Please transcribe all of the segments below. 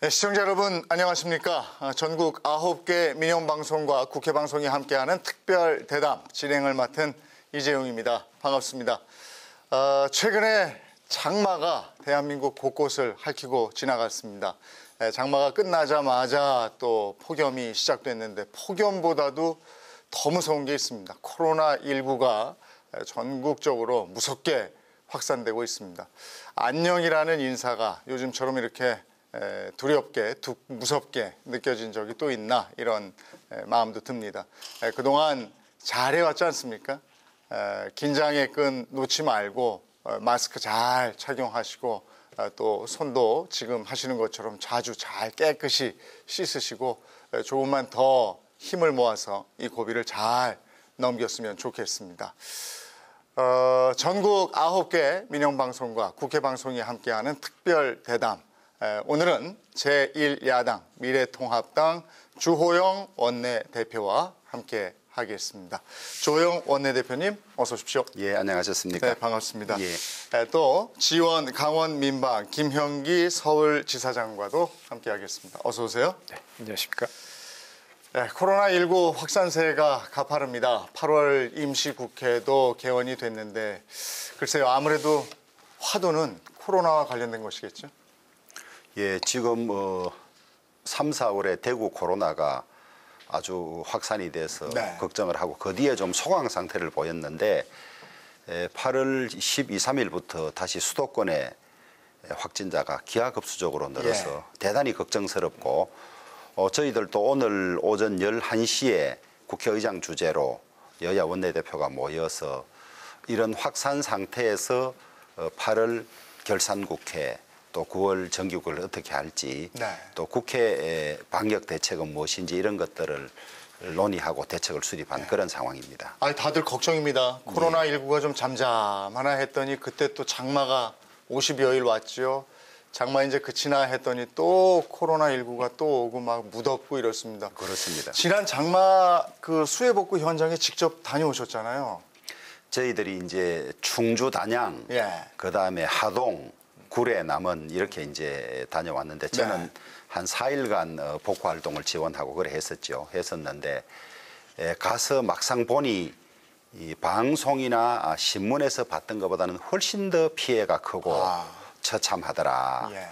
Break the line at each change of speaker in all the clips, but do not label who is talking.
네, 시청자 여러분 안녕하십니까. 전국 9개 민영방송과 국회방송이 함께하는 특별 대담 진행을 맡은 이재용입니다. 반갑습니다. 최근에 장마가 대한민국 곳곳을 핥히고 지나갔습니다. 장마가 끝나자마자 또 폭염이 시작됐는데 폭염보다도 더 무서운 게 있습니다. 코로나19가 전국적으로 무섭게 확산되고 있습니다. 안녕이라는 인사가 요즘처럼 이렇게 두렵게, 무섭게 느껴진 적이 또 있나 이런 마음도 듭니다. 그동안 잘해왔지 않습니까? 긴장의 끈 놓지 말고 마스크 잘 착용하시고 또 손도 지금 하시는 것처럼 자주 잘 깨끗이 씻으시고 조금만 더 힘을 모아서 이 고비를 잘 넘겼으면 좋겠습니다. 전국 9개 민영방송과 국회방송이 함께하는 특별 대담. 오늘은 제1야당 미래통합당 주호영 원내대표와 함께 하겠습니다. 주호영 원내대표님 어서 오십시오.
예, 안녕하셨습니까?
네, 반갑습니다.
예.
또 지원 강원 민방 김형기 서울지사장과도 함께 하겠습니다. 어서 오세요.
네, 안녕하십니까?
네, 코로나19 확산세가 가파릅니다. 8월 임시국회도 개원이 됐는데 글쎄요, 아무래도 화두는 코로나와 관련된 것이겠죠?
예, 지금 3, 4월에 대구 코로나가 아주 확산이 돼서
네.
걱정을 하고 그 뒤에 좀 소강 상태를 보였는데 8월 12, 13일부터 다시 수도권에 확진자가 기하급수적으로 늘어서
예.
대단히 걱정스럽고 저희들도 오늘 오전 11시에 국회의장 주재로 여야 원내대표가 모여서 이런 확산 상태에서 8월 결산국회 또 9월 정기국회를 어떻게 할지
네.
또 국회 방역 대책은 무엇인지 이런 것들을 논의하고 대책을 수립한 그런 상황입니다.
아니, 다들 걱정입니다. 코로나19가 좀 잠잠하나 했더니 그때 또 장마가 50여일 왔죠. 장마 이제 그치나 했더니 또 코로나19가 또 오고 막 무덥고 이렇습니다.
그렇습니다.
지난 장마 그 수해복구 현장에 직접 다녀오셨잖아요.
저희들이 이제 충주 단양,
예.
그다음에 하동, 구례, 남원 이렇게 이제 다녀왔는데 저는
네.
한 4일간 복구 활동을 지원하고 그래 했었는데 가서 막상 보니 이 방송이나 신문에서 봤던 것보다는 훨씬 더 피해가 크고 처참하더라.
예.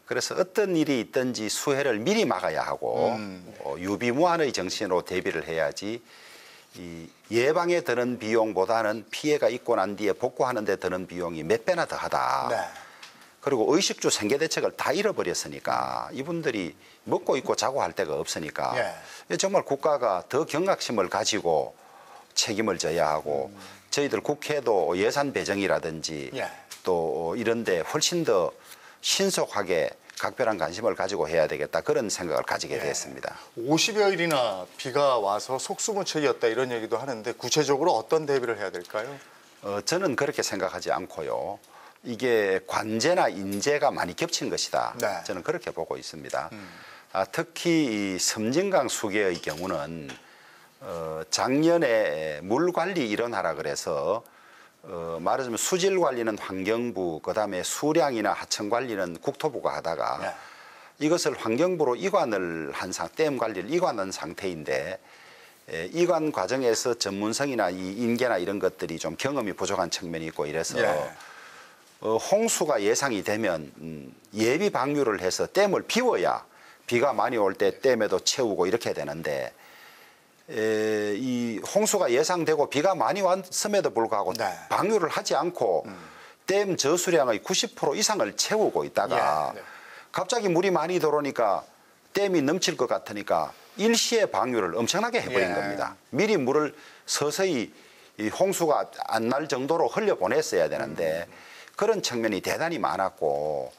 그래서 어떤 일이 있든지 수해를 미리 막아야 하고 유비무환의 정신으로 대비를 해야지 이 예방에 드는 비용보다는 피해가 있고 난 뒤에 복구하는 데 드는 비용이 몇 배나 더 하다.
네.
그리고 의식주 생계 대책을 다 잃어버렸으니까 이분들이 먹고 입고 자고 할 데가 없으니까
예.
정말 국가가 더 경각심을 가지고 책임을 져야 하고 저희들 국회도 예산 배정이라든지
예.
또 이런 데 훨씬 더 신속하게 각별한 관심을 가지고 해야 되겠다 그런 생각을 가지게 됐습니다.
50여일이나 비가 와서 속수무책이었다 이런 얘기도 하는데 구체적으로 어떤 대비를 해야 될까요?
저는 그렇게 생각하지 않고요. 이게 관제나 인재가 많이 겹친 것이다.
네.
저는 그렇게 보고 있습니다. 특히 이 섬진강 수계의 경우는 작년에 물 관리 일원하라 그래서 말하자면 수질 관리는 환경부, 그다음에 수량이나 하천 관리는 국토부가 하다가
네.
이것을 환경부로 이관을 댐 관리를 이관한 상태인데 이관 과정에서 전문성이나 이 인계나 이런 것들이 좀 경험이 부족한 측면이 있고 이래서 홍수가 예상이 되면 예비 방류를 해서 댐을 비워야 비가 많이 올 때 댐에도 채우고 이렇게 되는데 이 홍수가 예상되고 비가 많이 왔음에도 불구하고
네.
방류를 하지 않고 댐 저수량의 90% 이상을 채우고 있다가 갑자기 물이 많이 들어오니까 댐이 넘칠 것 같으니까 일시에 방류를 엄청나게 해버린 겁니다. 미리 물을 서서히 이 홍수가 안 날 정도로 흘려보냈어야 되는데 그런 측면이 대단히 많았고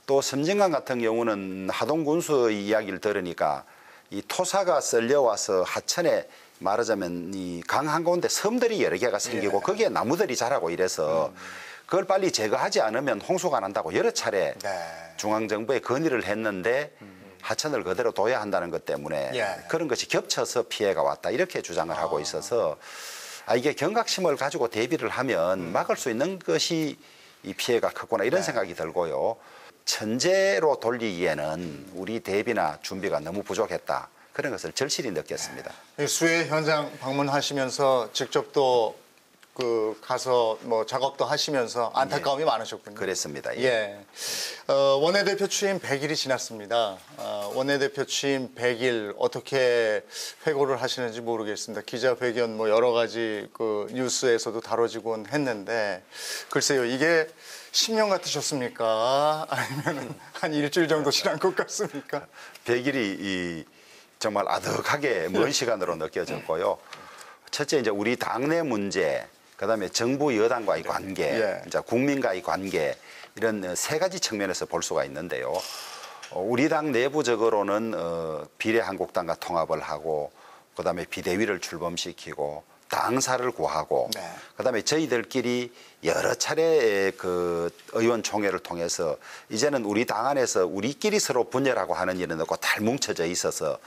또 섬진강 같은 경우는 하동군수의 이야기를 들으니까 이 토사가 썰려와서 하천에 말하자면 이 강 한가운데 섬들이 여러 개가 생기고 거기에 나무들이 자라고 이래서 그걸 빨리 제거하지 않으면 홍수가 난다고 여러 차례 중앙정부에 건의를 했는데 하천을 그대로 둬야 한다는 것 때문에 그런 것이 겹쳐서 피해가 왔다 이렇게 주장을 하고 있어서 이게 경각심을 가지고 대비를 하면 막을 수 있는 것이 이 피해가 크구나 이런 생각이 들고요. 천재로 돌리기에는 우리 대비나 준비가 너무 부족했다. 그런 것을 절실히 느꼈습니다.
수해 현장 방문하시면서 직접 또 가서 뭐 작업도 하시면서 안타까움이 많으셨군요.
그랬습니다.
예. 원내대표 취임 100일이 지났습니다. 원내대표 취임 100일 어떻게 회고를 하시는지 모르겠습니다. 기자회견 뭐 여러 가지 그 뉴스에서도 다뤄지곤 했는데 글쎄요, 이게 10년 같으셨습니까? 아니면 한 일주일 정도 지난 것 같습니까?
100일이 정말 아득하게 먼 시간으로 느껴졌고요. 첫째 이제 우리 당내 문제, 그다음에 정부 여당과의 관계,
예.
이제 국민과의 관계 이런 세 가지 측면에서 볼 수가 있는데요. 우리 당 내부적으로는 비례한국당과 통합을 하고 그다음에 비대위를 출범시키고 당사를 구하고
네.
그다음에 저희들끼리 여러 차례 그 의원총회를 통해서 이제는 우리 당 안에서 우리끼리 서로 분열하고 하는 일은 없고 잘 뭉쳐져 있어서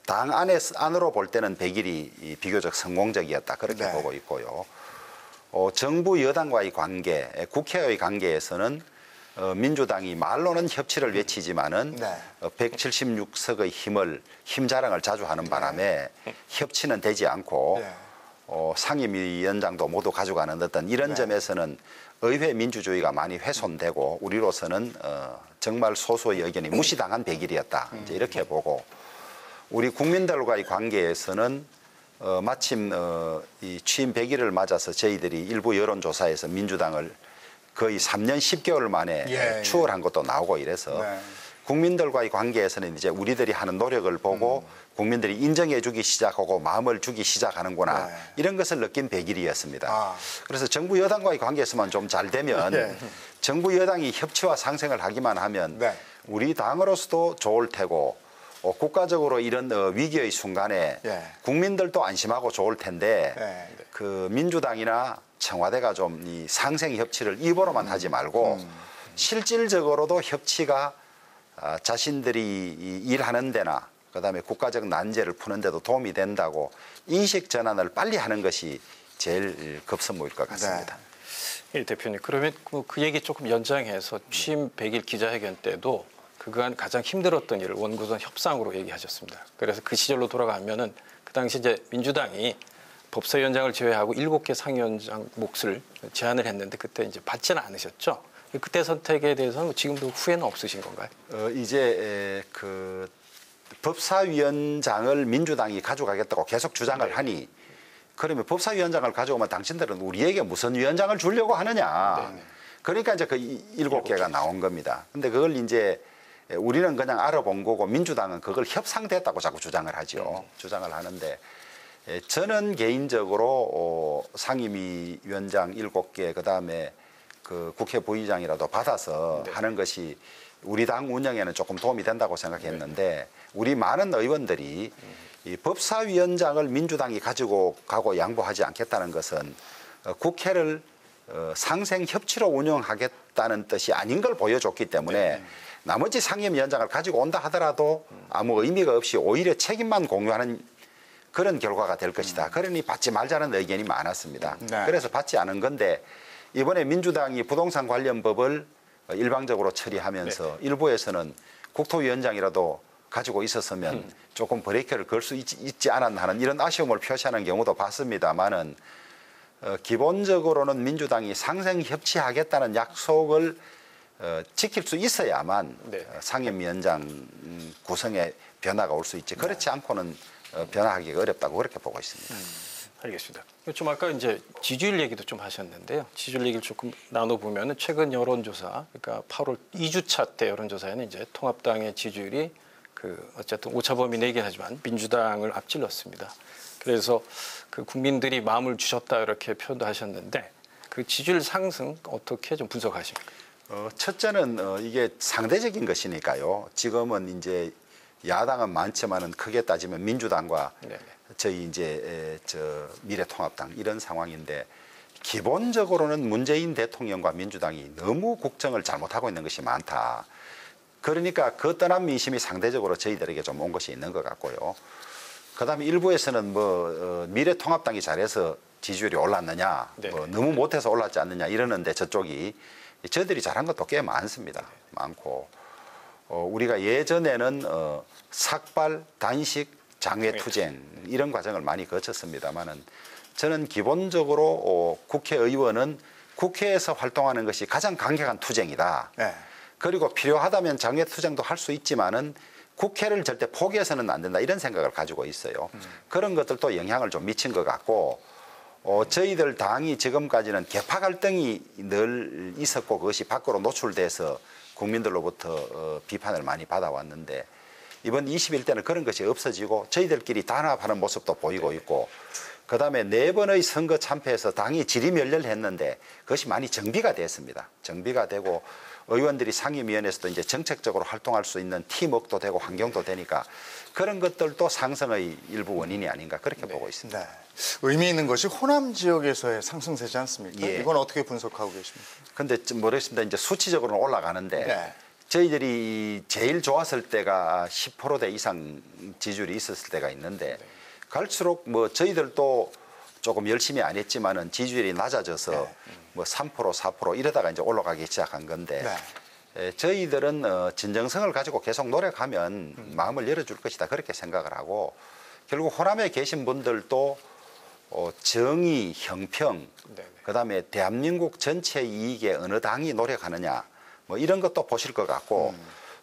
당 안으로 볼 때는 100일이 비교적 성공적이었다 그렇게
네.
보고 있고요. 정부 여당과의 관계, 국회의 관계에서는 민주당이 말로는 협치를 외치지만은
네.
176석의 힘 자랑을 자주 하는 바람에 협치는 되지 않고
네.
상임위원장도 모두 가져가는 어떤 이런
네.
점에서는 의회 민주주의가 많이 훼손되고 우리로서는 정말 소수의 의견이 무시당한 100일이었다. 이제 이렇게 보고 우리 국민들과의 관계에서는 마침 이 취임 100일을 맞아서 저희들이 일부 여론조사에서 민주당을 거의 3년 10개월 만에
예,
추월한 것도 나오고 이래서
네.
국민들과의 관계에서는 이제 우리들이 하는 노력을 보고 국민들이 인정해 주기 시작하고 마음을 주기 시작하는구나
네.
이런 것을 느낀 100일이었습니다.
아.
그래서 정부 여당과의 관계에서만 좀 잘 되면
예.
정부 여당이 협치와 상생을 하기만 하면
네.
우리 당으로서도 좋을 테고 국가적으로 이런 위기의 순간에
예.
국민들도 안심하고 좋을 텐데
네.
그 민주당이나 청와대가 좀 이 상생 협치를 입으로만 하지 말고 실질적으로도 협치가 자신들이 일하는 데나 그다음에 국가적 난제를 푸는 데도 도움이 된다고 인식 전환을 빨리 하는 것이 제일 급선무일 것 같습니다.
네.
예, 대표님, 그러면 그 얘기 조금 연장해서 취임 100일 기자회견 때도 그간 가장 힘들었던 일을 원구성 협상으로 얘기하셨습니다. 그래서 그 시절로 돌아가면은 그 당시 이제 민주당이 법사위원장을 제외하고 7개 상위원장 몫을 제안을 했는데 그때 이제 받지는 않으셨죠. 그때 선택에 대해서는 지금도 후회는 없으신 건가요?
이제 그 법사위원장을 민주당이 가져가겠다고 계속 주장을 하니 그러면 법사위원장을 가져오면 당신들은 우리에게 무슨 위원장을 주려고 하느냐. 그러니까 이제 그 7개가 나온 겁니다. 근데 그걸 이제 우리는 그냥 알아본 거고 민주당은 그걸 협상됐다고 자꾸 주장을 하죠. 주장을 하는데 저는 개인적으로 상임위 위원장 7개 그다음에 그 국회 부의장이라도 받아서 하는 것이 우리 당 운영에는 조금 도움이 된다고 생각했는데 우리 많은 의원들이 이 법사위원장을 민주당이 가지고 가고 양보하지 않겠다는 것은 국회를 상생 협치로 운영하겠다는 뜻이 아닌 걸 보여줬기 때문에 나머지 상임위원장을 가지고 온다 하더라도 아무 의미가 없이 오히려 책임만 공유하는 그런 결과가 될 것이다. 그러니 받지 말자는 의견이 많았습니다.
네.
그래서 받지 않은 건데 이번에 민주당이 부동산 관련 법을 일방적으로 처리하면서 일부에서는 국토위원장이라도 가지고 있었으면 조금 브레이크를 걸 수 있지 않았나 하는 이런 아쉬움을 표시하는 경우도 봤습니다만은 기본적으로는 민주당이 상생 협치하겠다는 약속을 지킬 수 있어야만 상임위원장 구성에 변화가 올 수 있지. 그렇지 않고는 변화하기가 어렵다고 그렇게 보고 있습니다.
알겠습니다. 좀 아까 이제 지지율 얘기도 좀 하셨는데요. 지지율 얘기를 조금 나눠보면은 최근 여론조사, 그러니까 8월 2주차 때 여론조사에는 이제 통합당의 지지율이 그 어쨌든 오차 범위 내긴 하지만 민주당을 앞질렀습니다. 그래서 그 국민들이 마음을 주셨다 이렇게 표현도 하셨는데 그 지지율 상승 어떻게 좀 분석하십니까?
첫째는 이게 상대적인 것이니까요. 지금은 이제 야당은 많지만은 크게 따지면 민주당과 저희 이제 미래통합당 이런 상황인데 기본적으로는 문재인 대통령과 민주당이 너무 국정을 잘못하고 있는 것이 많다. 그러니까 그 떠난 민심이 상대적으로 저희들에게 좀 온 것이 있는 것 같고요. 그다음에 일부에서는 미래통합당이 잘해서 지지율이 올랐느냐, 너무 못해서 올랐지 않느냐 이러는데 저쪽이 저희들이 잘한 것도 꽤 많습니다. 많고 우리가 예전에는 삭발, 단식, 장외투쟁 이런 과정을 많이 거쳤습니다만은 저는 기본적으로 국회의원은 국회에서 활동하는 것이 가장 강력한 투쟁이다.
네.
그리고 필요하다면 장외투쟁도 할 수 있지만은 국회를 절대 포기해서는 안 된다 이런 생각을 가지고 있어요. 그런 것들도 영향을 좀 미친 것 같고 저희들 당이 지금까지는 계파 갈등이 늘 있었고 그것이 밖으로 노출돼서 국민들로부터 비판을 많이 받아왔는데 이번 21대는 그런 것이 없어지고 저희들끼리 단합하는 모습도 보이고 있고 그다음에 4번의 선거 참패에서 당이 지리멸렬했는데 그것이 많이 정비가 됐습니다. 정비가 되고 의원들이 상임위원회에서도 이제 정책적으로 활동할 수 있는 팀워크도 되고 환경도 되니까 그런 것들도 상승의 일부 원인이 아닌가 그렇게 보고 있습니다.
네. 의미 있는 것이 호남 지역에서의 상승세지 않습니까?
예.
이건 어떻게 분석하고 계십니까?
근데 좀 모르겠습니다. 이제 수치적으로는 올라가는데
네.
저희들이 제일 좋았을 때가 10%대 이상 지지율이 있었을 때가 있는데 갈수록 뭐 저희들도 조금 열심히 안 했지만은 지지율이 낮아져서 뭐 3%, 4% 이러다가 이제 올라가기 시작한 건데 저희들은 진정성을 가지고 계속 노력하면 마음을 열어줄 것이다 그렇게 생각을 하고 결국 호남에 계신 분들도 정의, 형평, 그다음에 대한민국 전체 이익에 어느 당이 노력하느냐 뭐 이런 것도 보실 것 같고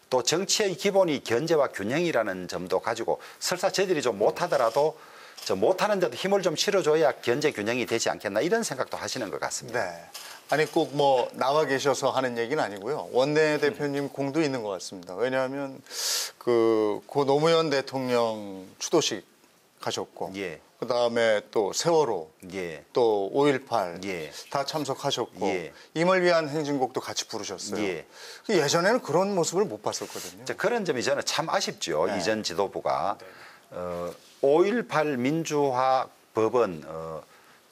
또 정치의 기본이 견제와 균형이라는 점도 가지고 설사 저희들이 좀 못하더라도 저 못하는 데도 힘을 좀 실어줘야 견제 균형이 되지 않겠나 이런 생각도 하시는 것 같습니다.
네. 아니 꼭 뭐 나와 계셔서 하는 얘기는 아니고요. 원내대표님 공도 있는 것 같습니다. 왜냐하면 고 노무현 대통령 추도식 가셨고
예.
그다음에 또 세월호
예.
또 5.18
예.
다 참석하셨고
예.
임을 위한 행진곡도 같이 부르셨어요.
예.
예전에는 그런 모습을 못 봤었거든요.
그런 점이 저는 참 아쉽죠.
네.
이전 지도부가 5.18 민주화 법은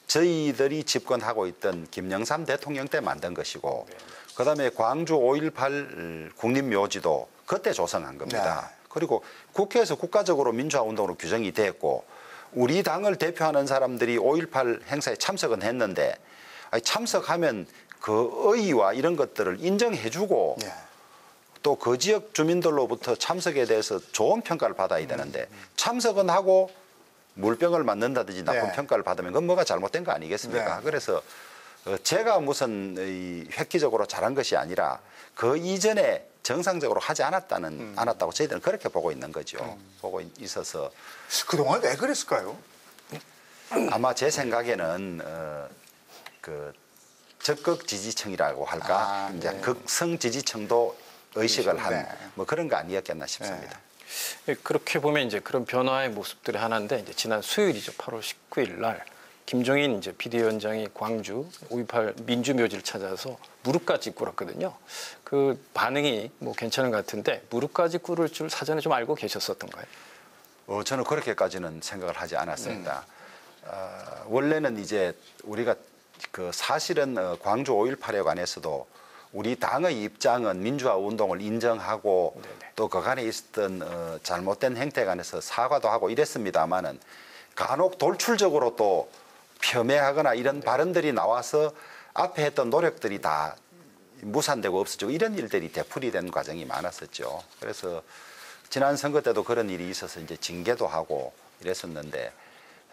저희들이 집권하고 있던 김영삼 대통령 때 만든 것이고 그다음에 광주 5.18 국립묘지도 그때 조성한 겁니다.
네.
그리고 국회에서 국가적으로 민주화 운동으로 규정이 됐고 우리 당을 대표하는 사람들이 5.18 행사에 참석은 했는데 참석하면 그 의의와 이런 것들을 인정해주고
예.
또 그 지역 주민들로부터 참석에 대해서 좋은 평가를 받아야 되는데 참석은 하고 물병을 맞는다든지 나쁜
네.
평가를 받으면 그건 뭐가 잘못된 거 아니겠습니까?
네.
그래서 제가 무슨 획기적으로 잘한 것이 아니라 그 이전에 정상적으로 하지 않았다고 저희들은 그렇게 보고 있는 거죠. 보고 있어서
그동안 왜 그랬을까요?
아마 제 생각에는 그 적극 지지층이라고 할까, 이제
네.
극성 지지층도 의식을 한
네.
뭐 그런 거 아니었겠나 싶습니다.
예, 그렇게 보면 이제 그런 변화의 모습들이 하나인데 이제 지난 수요일이죠. 8월 19일 날 김종인 이제 비대위원장이 광주 5.18 민주묘지를 찾아서 무릎까지 꿇었거든요. 그 반응이 뭐 괜찮은 것 같은데 무릎까지 꿇을 줄 사전에 좀 알고 계셨었던가요?
저는 그렇게까지는 생각을 하지 않았습니다. 원래는 이제 우리가 그 사실은 광주 5.18에 관해서도 우리 당의 입장은 민주화 운동을 인정하고 또 그간에 있었던 잘못된 행태에 관해서 사과도 하고 이랬습니다마는 간혹 돌출적으로 또 폄훼하거나 이런 발언들이 나와서 앞에 했던 노력들이 다 무산되고 없어지고 이런 일들이 되풀이된 과정이 많았었죠. 그래서 지난 선거 때도 그런 일이 있어서 이제 징계도 하고 이랬었는데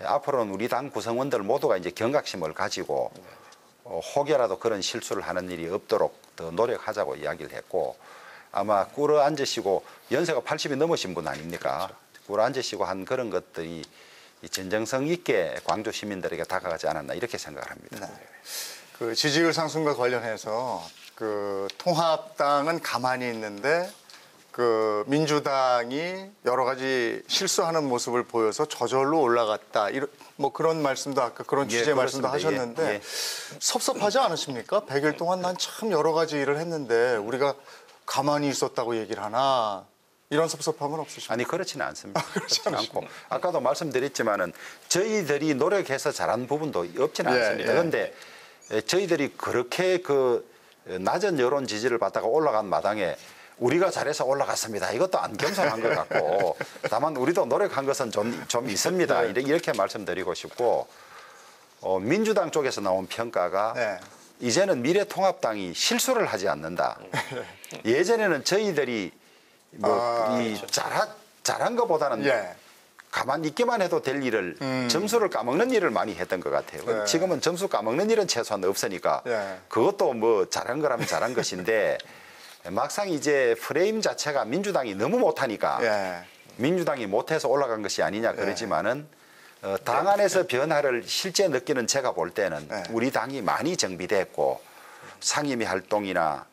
앞으로는 우리 당 구성원들 모두가 이제 경각심을 가지고 혹여라도 그런 실수를 하는 일이 없도록 더 노력하자고 이야기를 했고 아마 꿇어 앉으시고 연세가 80이 넘으신 분 아닙니까? 꿇어 앉으시고 한 그런 것들이 진정성 있게 광주 시민들에게 다가가지 않았나 이렇게 생각을 합니다.
네. 그 지지율 상승과 관련해서 그 통합당은 가만히 있는데 그 민주당이 여러 가지 실수하는 모습을 보여서 저절로 올라갔다. 뭐 그런 말씀도 아까 그런 취지의 말씀도 하셨는데
예.
섭섭하지 않으십니까? 100일 동안 난 참 여러 가지 일을 했는데 우리가 가만히 있었다고 얘기를 하나 이런 섭섭함은 없으십니까?
아니 그렇지는 않습니다.
그렇지
그렇지 않고 아까도 말씀드렸지만은 저희들이 노력해서 잘한 부분도 없지는
예,
않습니다.
예.
그런데 저희들이 그렇게 그 낮은 여론 지지를 받다가 올라간 마당에 우리가 잘해서 올라갔습니다. 이것도 안 겸손한 것 같고 다만 우리도 노력한 것은 좀 있습니다. 이렇게 말씀드리고 싶고 민주당 쪽에서 나온 평가가
네.
이제는 미래통합당이 실수를 하지 않는다. 예전에는 저희들이 잘한 것보다는
예.
가만히 있기만 해도 될 일을 점수를 까먹는 일을 많이 했던 것 같아요.
네.
지금은 점수 까먹는 일은 최소한 없으니까
예.
그것도 뭐 잘한 거라면 잘한 것인데 막상 이제 프레임 자체가 민주당이 너무 못하니까
예.
민주당이 못해서 올라간 것이 아니냐 그러지만은 당 안에서 변화를 실제 느끼는 제가 볼 때는
네.
우리 당이 많이 정비됐고 상임위 활동이나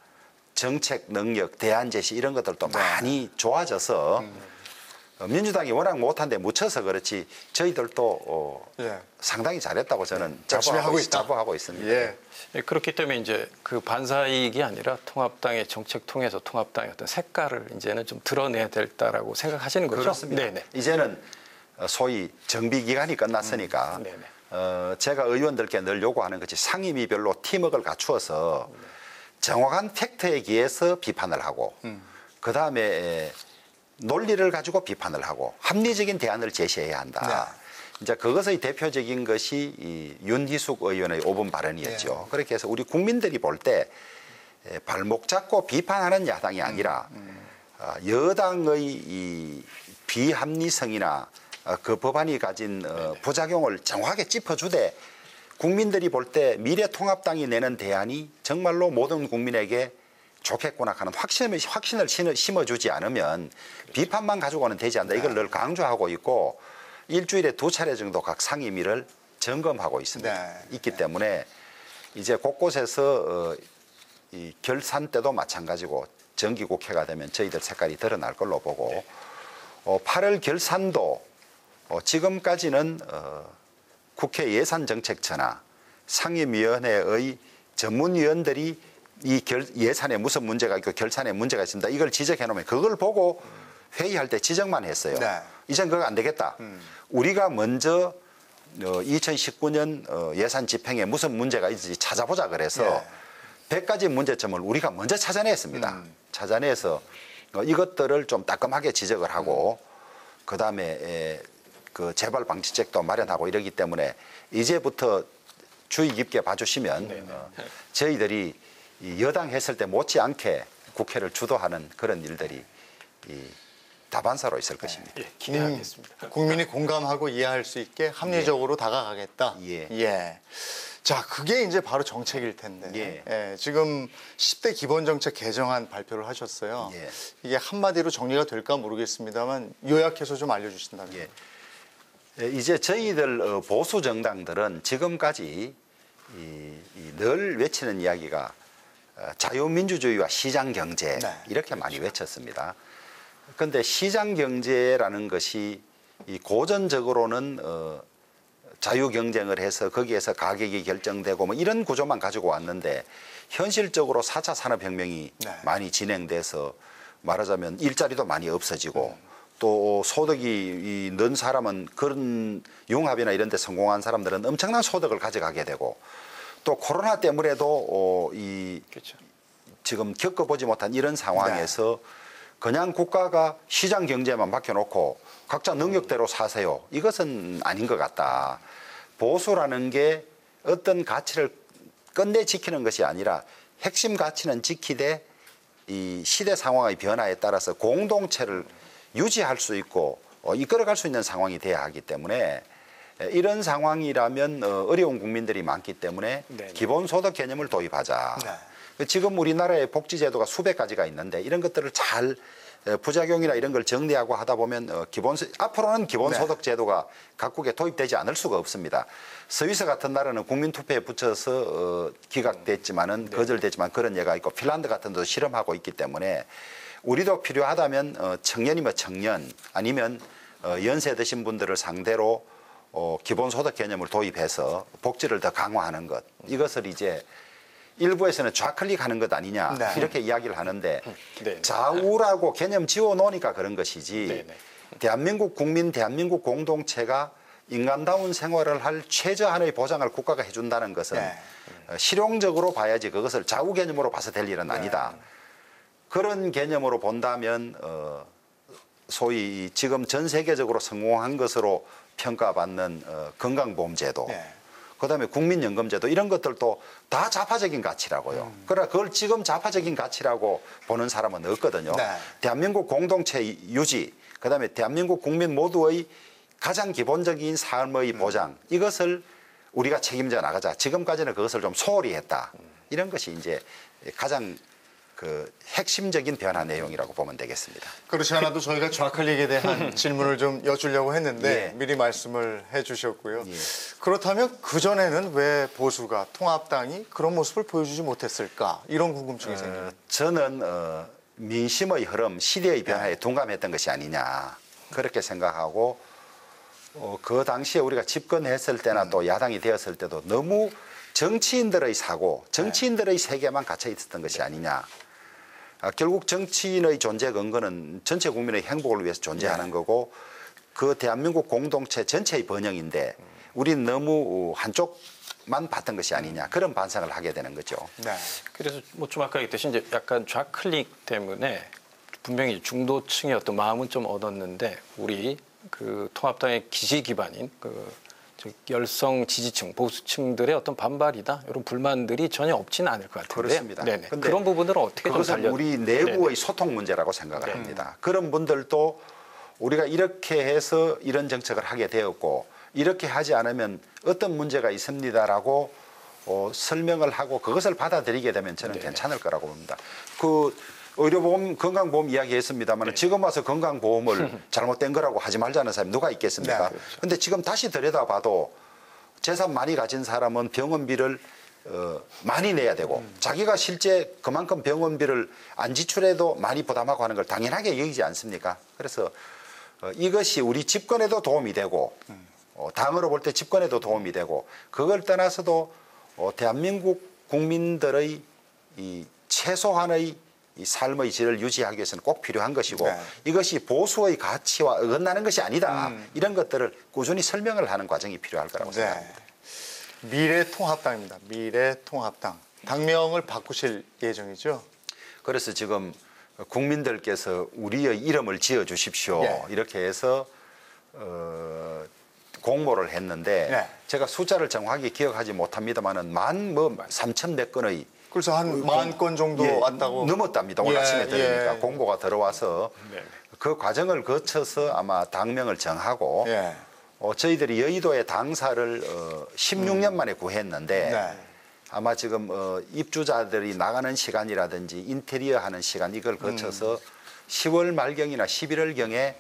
정책 능력, 대안 제시 이런 것들도 많이 좋아져서 민주당이 워낙 못한데 묻혀서 그렇지 저희들도
예.
상당히 잘했다고 저는
열심히 하고 있다.
자부하고 있습니다.
예.
예, 그렇기 때문에 이제 그 반사이익이 아니라 통합당의 정책 통해서 통합당의 어떤 색깔을 이제는 좀 드러내야 될다라고 생각하시는 거죠?
그렇습니다.
네네.
이제는 소위 정비 기간이 끝났으니까
네네.
제가 의원들께 늘 요구하는 것이 상임위별로 팀워크를 갖추어서 정확한 팩트에 기해서 비판을 하고 그다음에 논리를 가지고 비판을 하고 합리적인 대안을 제시해야 한다. 이제 그것의 대표적인 것이 이 윤희숙 의원의 5분 발언이었죠. 그렇게 해서 우리 국민들이 볼 때 발목 잡고 비판하는 야당이 아니라 여당의 이 비합리성이나 그 법안이 가진 부작용을 정확하게 짚어주되 국민들이 볼 때 미래통합당이 내는 대안이 정말로 모든 국민에게 좋겠구나 하는 확신을 심어주지 않으면 비판만 가지고는 되지 않는다. 이걸 늘 강조하고 있고 일주일에 2차례 정도 각 상임위를 점검하고 있습니다. 있기 때문에 이제 곳곳에서 이 결산 때도 마찬가지고 정기국회가 되면 저희들 색깔이 드러날 걸로 보고 8월 결산도 지금까지는 국회 예산정책처나 상임위원회의 전문위원들이 이 예산에 무슨 문제가 있고 결산에 문제가 있습니다. 이걸 지적해 놓으면 그걸 보고 회의할 때 지적만 했어요. 이젠 그거 안 되겠다. 우리가 먼저 2019년 예산 집행에 무슨 문제가 있는지 찾아보자 그래서 100가지 문제점을 우리가 먼저 찾아냈습니다. 찾아내서 이것들을 좀 따끔하게 지적을 하고 그다음에 그 재발 방지책도 마련하고 이러기 때문에 이제부터 주의 깊게 봐주시면 저희들이 여당 했을 때 못지않게 국회를 주도하는 그런 일들이 다반사로 있을 것입니다.
예, 기대하겠습니다.
국민이 공감하고 이해할 수 있게 합리적으로 다가가겠다.
예.
자, 그게 이제 바로 정책일 텐데. 지금 10대 기본정책 개정안 발표를 하셨어요. 이게 한마디로 정리가 될까 모르겠습니다만 요약해서 좀 알려주신다면.
이제 저희들 보수 정당들은 지금까지 늘 외치는 이야기가 자유민주주의와 시장경제 이렇게 많이 외쳤습니다. 그런데 시장경제라는 것이 고전적으로는 자유경쟁을 해서 거기에서 가격이 결정되고 뭐 이런 구조만 가지고 왔는데 현실적으로 4차 산업혁명이 많이 진행돼서 말하자면 일자리도 많이 없어지고 또 소득이 는 사람은 그런 융합이나 이런 데 성공한 사람들은 엄청난 소득을 가져가게 되고 또 코로나 때문에도 지금 겪어보지 못한 이런 상황에서 그냥 국가가 시장 경제만 맡겨놓고 각자 능력대로 사세요. 이것은 아닌 것 같다. 보수라는 게 어떤 가치를 끝내 지키는 것이 아니라 핵심 가치는 지키되 이 시대 상황의 변화에 따라서 공동체를 유지할 수 있고 이끌어갈 수 있는 상황이 돼야 하기 때문에 이런 상황이라면 어려운 국민들이 많기 때문에 기본소득 개념을 도입하자. 지금 우리나라의 복지제도가 수백 가지가 있는데 이런 것들을 잘 부작용이나 이런 걸 정리하고 하다 보면 앞으로는 기본소득 제도가 각국에 도입되지 않을 수가 없습니다. 스위스 같은 나라는 국민투표에 붙여서 기각됐지만은 거절됐지만 그런 예가 있고 핀란드 같은 데도 실험하고 있기 때문에 우리도 필요하다면 청년이면 청년 아니면 연세 드신 분들을 상대로 기본소득 개념을 도입해서 복지를 더 강화하는 것 이것을 이제 일부에서는 좌클릭하는 것 아니냐 이렇게 이야기를 하는데 좌우라고 개념 지워놓으니까 그런 것이지 대한민국 국민 대한민국 공동체가 인간다운 생활을 할 최저한의 보장을 국가가 해준다는 것은 실용적으로 봐야지 그것을 좌우 개념으로 봐서 될 일은 아니다. 그런 개념으로 본다면 소위 지금 전 세계적으로 성공한 것으로 평가받는 건강보험제도 그다음에 국민연금제도 이런 것들도 다 좌파적인 가치라고요. 그러나 그걸 지금 좌파적인 가치라고 보는 사람은 없거든요.
네.
대한민국 공동체 유지, 그다음에 대한민국 국민 모두의 가장 기본적인 삶의 보장, 이것을 우리가 책임져 나가자. 지금까지는 그것을 좀 소홀히 했다. 이런 것이 이제 가장 그 핵심적인 변화 내용이라고 보면 되겠습니다.
그렇지 않아도 저희가 좌클릭에 대한 질문을 좀 여쭈려고 했는데
예.
미리 말씀을 해주셨고요.
예.
그렇다면 그전에는 왜 보수가 통합당이 그런 모습을 보여주지 못했을까? 이런 궁금증이 생깁니다.
저는 민심의 흐름, 시대의 변화에 둔감했던 것이 아니냐 그렇게 생각하고 그 당시에 우리가 집권했을 때나 또 야당이 되었을 때도 너무 정치인들의 사고, 정치인들의 세계만 갇혀 있었던 것이 아니냐. 결국 정치인의 존재 근거는 전체 국민의 행복을 위해서 존재하는 거고 그 대한민국 공동체 전체의 번영인데 우리는 너무 한쪽만 봤던 것이 아니냐 그런 반성을 하게 되는 거죠.
네.
그래서 뭐 좀 아까 얘기했듯이 이제 약간 좌클릭 때문에 분명히 중도층의 어떤 마음은 좀 얻었는데 우리 그 통합당의 기지 기반인 그 열성 지지층, 보수층들의 어떤 반발이다 이런 불만들이 전혀 없지는 않을 것 같은데.
그렇습니다.
네네.
근데
그런 부분들은 어떻게 좀
그것은
살려?
우리 내부의
네네.
소통 문제라고 생각을 합니다. 그런 분들도 우리가 이렇게 해서 이런 정책을 하게 되었고 이렇게 하지 않으면 어떤 문제가 있습니다라고 설명을 하고 그것을 받아들이게 되면 저는
네네.
괜찮을 거라고 봅니다. 그 의료보험, 건강보험 이야기했습니다만 지금 와서 건강보험을 잘못된 거라고 하지 말자는 사람이 누가 있겠습니까?
네,
그런데 지금 다시 들여다봐도 재산 많이 가진 사람은 병원비를 많이 내야 되고 자기가 실제 그만큼 병원비를 안 지출해도 많이 부담하고 하는 걸 당연하게 여기지 않습니까? 그래서 이것이 우리 집권에도 도움이 되고 당으로 볼 때 집권에도 도움이 되고 그걸 떠나서도 대한민국 국민들의 이 최소한의 이 삶의 질을 유지하기 위해서는 꼭 필요한 것이고
네.
이것이 보수의 가치와 어긋나는 것이 아니다. 이런 것들을 꾸준히 설명을 하는 과정이 필요할 거라고 생각합니다.
미래통합당입니다. 미래통합당. 당명을 바꾸실 예정이죠?
그래서 지금 국민들께서 우리의 이름을 지어 주십시오.
예.
이렇게 해서 공모를 했는데
예.
제가 숫자를 정확히 기억하지 못합니다만은 13,100 건의
그래서 한 10,000건 정도
예,
왔다고.
넘었답니다. 오늘
예,
아침에 들으니까
예.
공고가 들어와서
네.
그 과정을 거쳐서 아마 당명을 정하고
예.
저희들이 여의도의 당사를 16년 만에 구했는데
네.
아마 지금 입주자들이 나가는 시간이라든지 인테리어 하는 시간 이걸 거쳐서 10월 말경이나 11월경에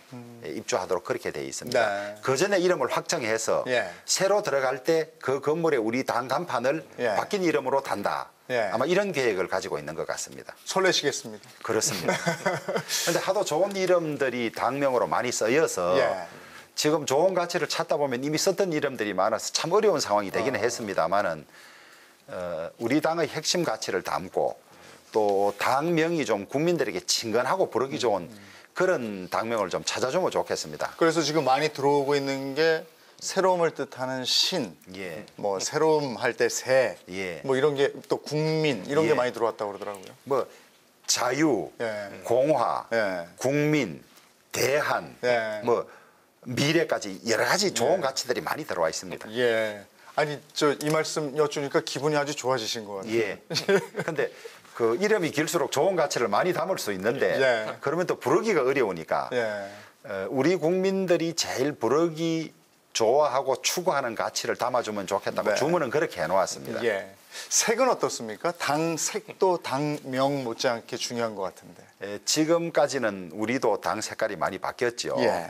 입주하도록 그렇게 돼 있습니다.
네.
그 전에 이름을 확정해서
예.
새로 들어갈 때 그 건물에 우리 당 간판을
예.
바뀐 이름으로 단다.
예.
아마 이런 계획을 가지고 있는 것 같습니다.
설레시겠습니다.
그렇습니다. 그런데 하도 좋은 이름들이 당명으로 많이 쓰여서
예.
지금 좋은 가치를 찾다 보면 이미 썼던 이름들이 많아서 참 어려운 상황이 되기는 했습니다만은 우리 당의 핵심 가치를 담고 또 당명이 좀 국민들에게 친근하고 부르기 좋은 그런 당명을 좀 찾아주면 좋겠습니다.
그래서 지금 많이 들어오고 있는 게 새로움을 뜻하는 신,
예.
뭐 새로움 할 때 새,
예.
뭐 이런 게 또 국민 이런
예.
게 많이 들어왔다고 그러더라고요.
뭐 자유,
예.
공화,
예.
국민, 대한,
예.
뭐 미래까지 여러 가지 좋은 가치들이 많이 들어와 있습니다.
예. 아니 저 이 말씀 여쭈니까 기분이 아주 좋아지신 것 같아요.
예. 근데 그 이름이 길수록 좋은 가치를 많이 담을 수 있는데
예.
그러면 또 부르기가 어려우니까
예.
우리 국민들이 제일 부르기 좋아하고 추구하는 가치를 담아주면 좋겠다고
네.
주문은 그렇게 해놓았습니다.
예. 색은 어떻습니까? 당 색도 당명 못지않게 중요한 것 같은데.
지금까지는 우리도 당 색깔이 많이 바뀌었죠.
예.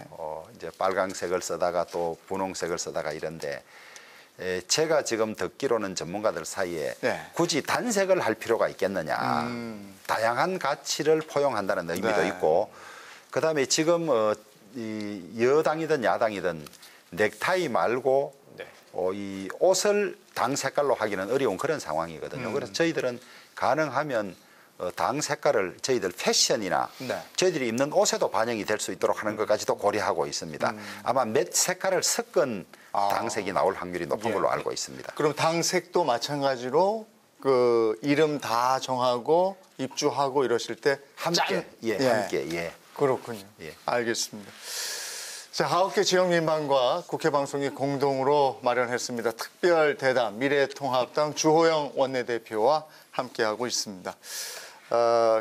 이제 빨강색을 쓰다가 또 분홍색을 쓰다가 이런데 제가 지금 듣기로는 전문가들 사이에
네.
굳이 단색을 할 필요가 있겠느냐. 다양한 가치를 포용한다는 의미도
네.
있고 그다음에 지금 이 여당이든 야당이든 넥타이 말고
네.
이 옷을 당 색깔로 하기는 어려운 그런 상황이거든요. 그래서 저희들은 가능하면 당 색깔을 저희들 패션이나
네.
저희들이 입는 옷에도 반영이 될 수 있도록 하는 것까지도 고려하고 있습니다. 아마 몇 색깔을 섞은 당색이 나올 확률이 높은
예.
걸로 알고 있습니다.
그럼 당 색도 마찬가지로 그 이름 다 정하고 입주하고 이러실 때
함께,
짠!
함께, 예.
그렇군요.
예.
알겠습니다. 자, 9개 지역민방과 국회방송이 공동으로 마련했습니다. 특별 대담 미래통합당 주호영 원내대표와 함께하고 있습니다.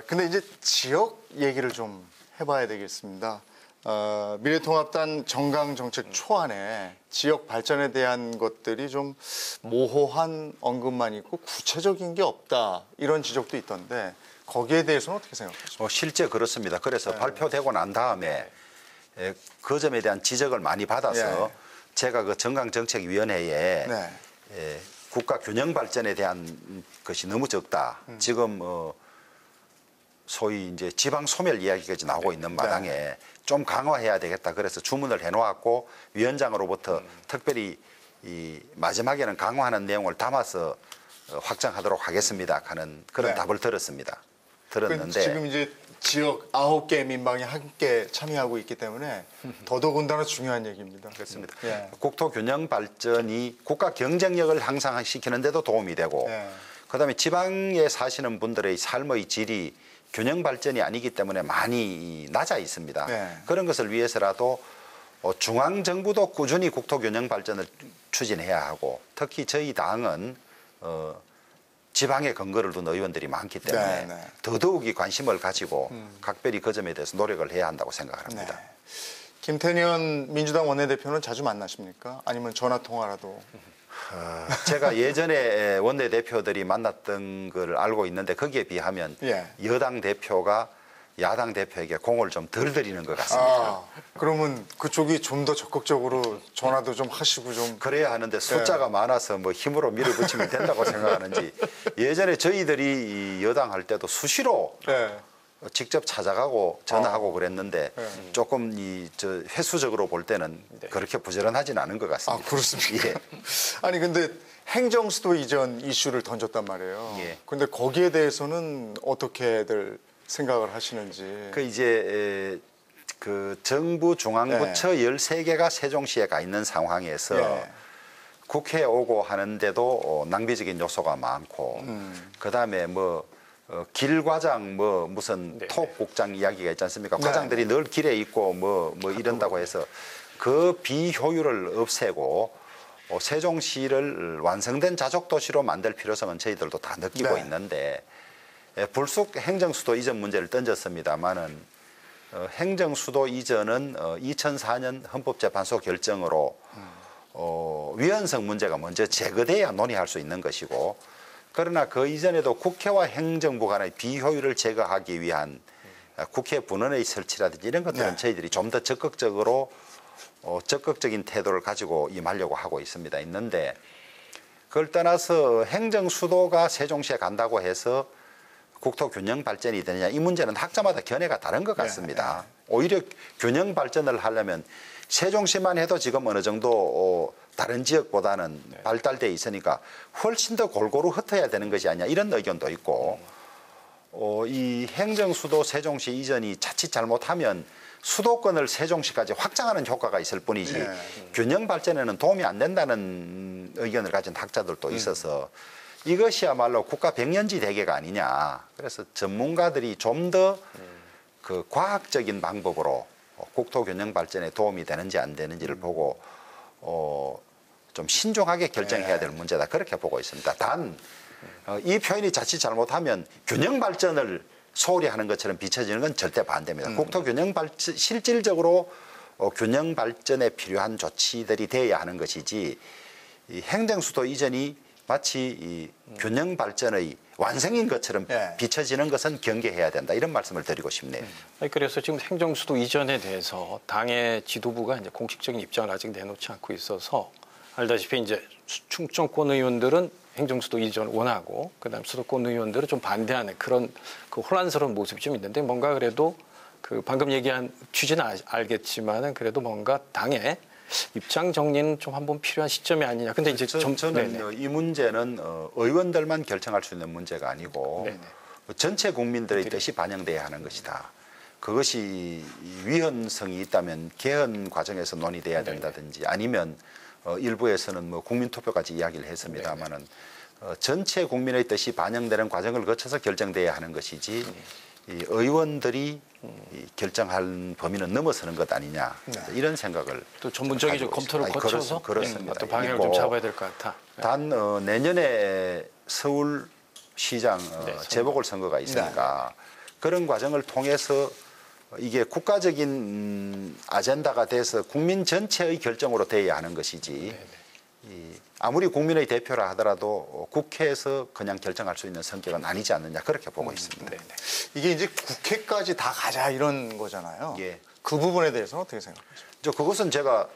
근데 이제 지역 얘기를 좀 해봐야 되겠습니다. 미래통합당 정강정책 초안에 지역 발전에 대한 것들이 좀 모호한 언급만 있고 구체적인 게 없다 이런 지적도 있던데 거기에 대해서는 어떻게 생각하십니까?
실제 그렇습니다. 그래서 발표되고 난 다음에 그 점에 대한 지적을 많이 받아서 제가 그 정강정책위원회에 국가 균형 발전에 대한 것이 너무 적다. 지금 소위 이제 지방 소멸 이야기까지 나오고 있는 마당에 좀 강화해야 되겠다. 그래서 주문을 해놓았고 위원장으로부터 특별히 이 마지막에는 강화하는 내용을 담아서 확정하도록 하겠습니다 하는 그런 답을 들었습니다. 들었는데
지금 이제 지역 9개 민방이 함께 참여하고 있기 때문에 더더군다나 중요한 얘기입니다.
그렇습니다. 국토 균형 발전이 국가 경쟁력을 향상시키는 데도 도움이 되고 그다음에 지방에 사시는 분들의 삶의 질이 균형 발전이 아니기 때문에 많이 낮아 있습니다. 그런 것을 위해서라도 중앙정부도 꾸준히 국토 균형 발전을 추진해야 하고 특히 저희 당은 지방에 근거를 둔 의원들이 많기 때문에 더더욱이 관심을 가지고 각별히 그 점에 대해서 노력을 해야 한다고 생각을 합니다.
김태년 민주당 원내대표는 자주 만나십니까? 아니면 전화 통화라도?
제가 예전에 원내대표들이 만났던 걸 알고 있는데 거기에 비하면 여당 대표가 야당 대표에게 공을 좀 덜 들이는 것 같습니다.
그러면 그쪽이 좀 더 적극적으로 전화도 좀 하시고 좀
그래야 하는데 숫자가 많아서 뭐 힘으로 밀어붙이면 된다고 생각하는지 예전에 저희들이 여당 할 때도 수시로 직접 찾아가고 전화하고 그랬는데 조금 저 횟수적으로 볼 때는 그렇게 부지런하진 않은 것 같습니다.
그렇습니까? 아니 근데 행정수도 이전 이슈를 던졌단 말이에요. 근데 거기에 대해서는 어떻게들 생각을 하시는지.
그 이제 그 정부 중앙부처 13개가 세종시에 가 있는 상황에서 국회에 오고 하는데도 낭비적인 요소가 많고 그다음에 뭐 길 과장 뭐 무슨 토국장 이야기가 있지 않습니까? 과장들이 늘 길에 있고 뭐 이런다고 해서 그 비효율을 없애고 세종시를 완성된 자족도시로 만들 필요성은 저희들도 다 느끼고 있는데 불쑥 행정수도 이전 문제를 던졌습니다만은 행정수도 이전은 2004년 헌법재판소 결정으로 위헌성 문제가 먼저 제거돼야 논의할 수 있는 것이고 그러나 그 이전에도 국회와 행정부 간의 비효율을 제거하기 위한 국회 분원의 설치라든지 이런 것들은 저희들이 좀 더 적극적으로 적극적인 태도를 가지고 임하려고 하고 있는데 그걸 떠나서 행정수도가 세종시에 간다고 해서 국토 균형 발전이 되느냐 이 문제는 학자마다 견해가 다른 것 같습니다. 오히려 균형 발전을 하려면 세종시만 해도 지금 어느 정도 다른 지역보다는 발달돼 있으니까 훨씬 더 골고루 흩어야 되는 것이 아니냐 이런 의견도 있고 이 행정수도 세종시 이전이 자칫 잘못하면 수도권을 세종시까지 확장하는 효과가 있을 뿐이지 균형 발전에는 도움이 안 된다는 의견을 가진 학자들도 있어서 이것이야말로 국가 백년지 대계가 아니냐. 그래서 전문가들이 좀 더 그 과학적인 방법으로 국토 균형 발전에 도움이 되는지 안 되는지를 보고 좀 신중하게 결정해야 될 문제다. 그렇게 보고 있습니다. 단 이 표현이 자칫 잘못하면 균형 발전을 소홀히 하는 것처럼 비춰지는 건 절대 반대입니다. 국토 균형 발전 실질적으로 균형 발전에 필요한 조치들이 돼야 하는 것이지 이 행정수도 이전이 마치 이 균형 발전의 완성인 것처럼 비춰지는 것은 경계해야 된다. 이런 말씀을 드리고 싶네요.
그래서 지금 행정수도 이전에 대해서 당의 지도부가 이제 공식적인 입장을 아직 내놓지 않고 있어서 알다시피 이제 충청권 의원들은 행정수도 이전을 원하고 그다음 수도권 의원들은 좀 반대하는 그런 그 혼란스러운 모습이 좀 있는데 뭔가 그래도 그 방금 얘기한 취지는 알겠지만은 그래도 뭔가 당의 입장 정리는 좀 한번 필요한 시점이 아니냐. 근데 이제
저는 이 문제는 의원들만 결정할 수 있는 문제가 아니고 전체 국민들의 뜻이 반영돼야 하는 것이다. 그것이 위헌성이 있다면 개헌 과정에서 논의돼야 된다든지 아니면 일부에서는 뭐 국민투표까지 이야기를 했습니다만은 전체 국민의 뜻이 반영되는 과정을 거쳐서 결정돼야 하는 것이지 이 의원들이 이 결정할 범위는 넘어서는 것 아니냐 이런 생각을
또 전문적인 검토를 거쳐서
그렇습니다.
어떤 방향을 좀 잡아야 될 것 같아.
단 내년에 서울시장 재보궐선거가 있으니까 그런 과정을 통해서 이게 국가적인 아젠다가 돼서 국민 전체의 결정으로 돼야 하는 것이지 아무리 국민의 대표라 하더라도 국회에서 그냥 결정할 수 있는 성격은 아니지 않느냐 그렇게 보고 있습니다.
이게 이제 국회까지 다 가자 이런 거잖아요.
예.
그 부분에 대해서 어떻게 생각하십니까?
그것은 제가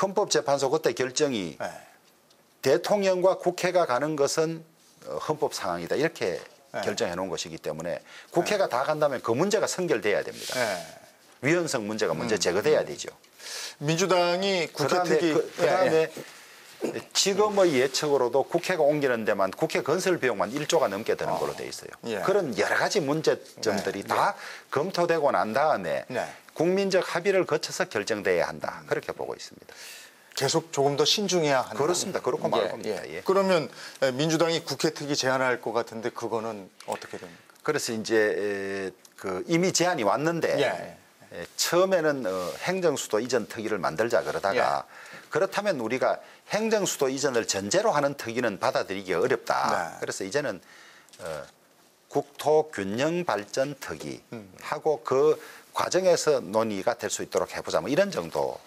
헌법재판소 그때 결정이
네.
대통령과 국회가 가는 것은 헌법 상황이다 이렇게
네.
결정해 놓은 것이기 때문에 국회가 다 간다면 그 문제가 선결돼야 됩니다.
네.
위헌성 문제가 먼저 제거돼야 되죠.
민주당이 국회 특위
그다음에 지금의 예측으로도 국회가 옮기는 데만 국회 건설 비용만 1조가 넘게 드는 걸로 돼 있어요.
예.
그런 여러 가지 문제점들이 다 검토되고 난 다음에 국민적 합의를 거쳐서 결정돼야 한다. 그렇게 보고 있습니다.
계속 조금 더 신중해야 한다.
그렇습니다. 그렇고 말 겁니다. 예.
그러면 민주당이 국회 특위 제안할 것 같은데 그거는 어떻게 됩니까?
그래서 이제 이미 제안이 왔는데 처음에는 행정수도 이전 특위를 만들자 그러다가 그렇다면 우리가 행정수도 이전을 전제로 하는 특위는 받아들이기 어렵다. 그래서 이제는 국토균형발전 특위 하고 그 과정에서 논의가 될 수 있도록 해보자. 뭐 이런 정도로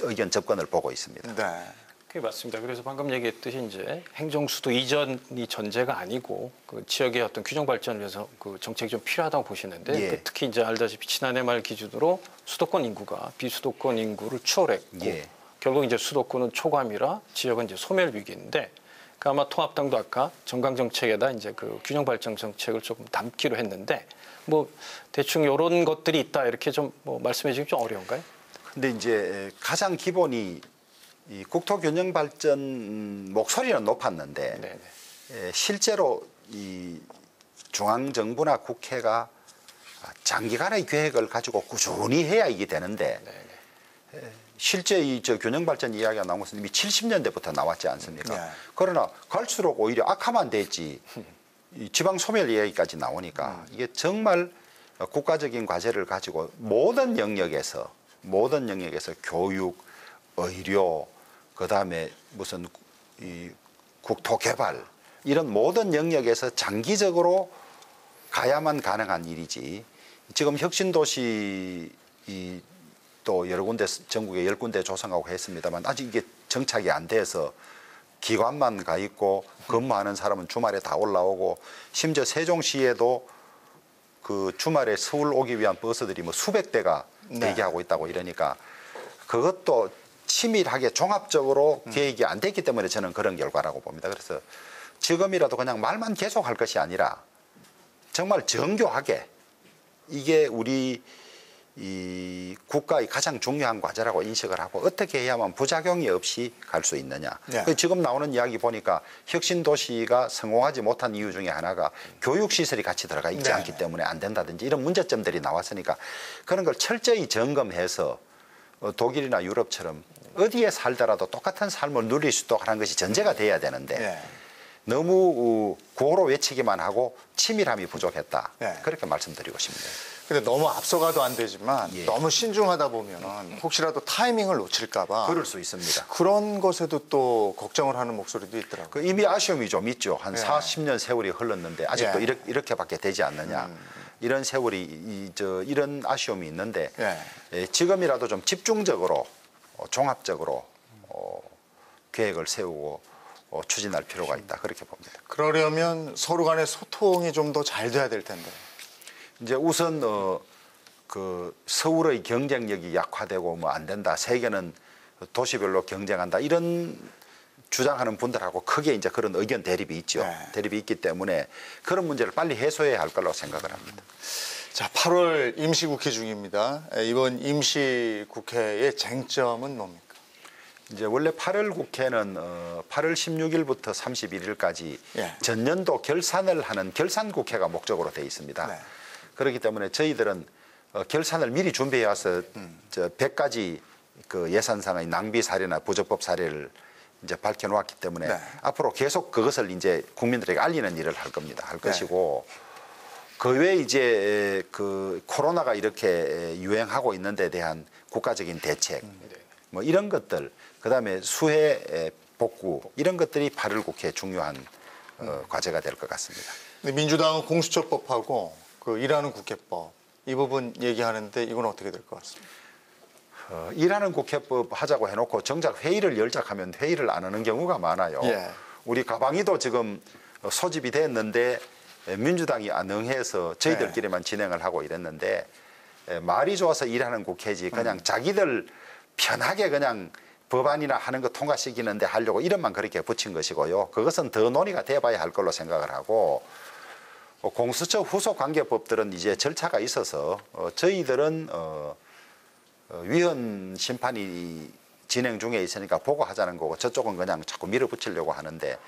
의견 접근을 보고 있습니다.
네.
그게 맞습니다. 그래서 방금 얘기했듯이 이제 행정수도 이전이 전제가 아니고 그 지역의 어떤 균형 발전을 위해서 그 정책이 좀 필요하다고 보시는데
예.
특히 이제 알다시피 지난해 말 기준으로 수도권 인구가 비수도권 인구를 추월했고
예.
결국 이제 수도권은 초감이라 지역은 이제 소멸 위기인데 그 아마 통합당도 아까 정강 정책에다 이제 그 균형 발전 정책을 조금 담기로 했는데 뭐 대충 이런 것들이 있다 이렇게 좀 뭐 말씀해 주기 좀 어려운가요?
근데 이제 가장 기본이 이 국토균형 발전 목소리는 높았는데 실제로 이 중앙 정부나 국회가 장기간의 계획을 가지고 꾸준히 해야 이게 되는데 실제 이 균형 발전 이야기가 나온 것은 이미 70년대부터 나왔지 않습니까? 그러나 갈수록 오히려 악화만 됐지 이 지방 소멸 이야기까지 나오니까 이게 정말 국가적인 과제를 가지고 모든 영역에서 교육, 의료, 그다음에 무슨 이 국토 개발 이런 모든 영역에서 장기적으로 가야만 가능한 일이지. 지금 혁신도시 또 여러 군데 전국에 10군데 조성하고 했습니다만 아직 이게 정착이 안 돼서 기관만 가 있고 근무하는 사람은 주말에 다 올라오고 심지어 세종시에도 그 주말에 서울 오기 위한 버스들이 뭐 수백 대가 대기하고 있다고 이러니까 그것도 치밀하게 종합적으로 계획이 안 됐기 때문에 저는 그런 결과라고 봅니다. 그래서 지금이라도 그냥 말만 계속할 것이 아니라 정말 정교하게 이게 우리 이 국가의 가장 중요한 과제라고 인식을 하고 어떻게 해야만 부작용이 없이 갈 수 있느냐. 지금 나오는 이야기 보니까 혁신도시가 성공하지 못한 이유 중에 하나가 교육시설이 같이 들어가 있지 않기 때문에 안 된다든지 이런 문제점들이 나왔으니까 그런 걸 철저히 점검해서 독일이나 유럽처럼 어디에 살더라도 똑같은 삶을 누릴 수 있도록 하는 것이 전제가 돼야 되는데 너무 구호로 외치기만 하고 치밀함이 부족했다. 그렇게 말씀드리고 싶습니다.
근데 너무 앞서가도 안 되지만 너무 신중하다 보면 혹시라도 타이밍을 놓칠까 봐
그럴 수 있습니다.
그런 것에도 또 걱정을 하는 목소리도 있더라고요.
이미 아쉬움이 좀 있죠. 한 40년 세월이 흘렀는데 아직도 이렇게밖에 되지 않느냐. 이런 세월이 이런 아쉬움이 있는데 지금이라도 좀 집중적으로 종합적으로 계획을 세우고 추진할 필요가 있다. 그렇게 봅니다.
그러려면 서로 간의 소통이 좀 더 잘 돼야 될 텐데.
이제 우선 그 서울의 경쟁력이 약화되고 뭐 안 된다. 세계는 도시별로 경쟁한다. 이런 주장하는 분들하고 크게 이제 그런 의견 대립이 있죠. 대립이 있기 때문에 그런 문제를 빨리 해소해야 할 거라고 생각을 합니다.
자, 8월 임시국회 중입니다. 이번 임시국회의 쟁점은 뭡니까?
이제 원래 8월 국회는 8월 16일부터 31일까지 전년도 결산을 하는 결산국회가 목적으로 되어 있습니다. 그렇기 때문에 저희들은 결산을 미리 준비해 와서 100가지 그 예산상의 낭비 사례나 부적법 사례를 이제 밝혀놓았기 때문에 앞으로 계속 그것을 이제 국민들에게 알리는 일을 할 겁니다. 할 것이고 그 외에 이제 그 코로나가 이렇게 유행하고 있는 데 대한 국가적인 대책 뭐 이런 것들 그다음에 수해 복구 이런 것들이 8월 국회에 중요한 과제가 될 것 같습니다.
근데 민주당은 공수처법하고 그 일하는 국회법 이 부분 얘기하는데 이건 어떻게 될 것 같습니다.
일하는 국회법 하자고 해놓고 정작 회의를 열자하면 회의를 안 하는 경우가 많아요.
예.
우리 가방위도 지금 소집이 됐는데 민주당이 안 응해서 저희들끼리만 진행을 하고 이랬는데 말이 좋아서 일하는 국회지 그냥 자기들 편하게 그냥 법안이나 하는 거 통과시키는데 하려고 이름만 그렇게 붙인 것이고요. 그것은 더 논의가 돼봐야 할 걸로 생각을 하고 공수처 후속 관계법들은 이제 절차가 있어서 저희들은 위헌 심판이 진행 중에 있으니까 보고하자는 거고 저쪽은 그냥 자꾸 밀어붙이려고 하는데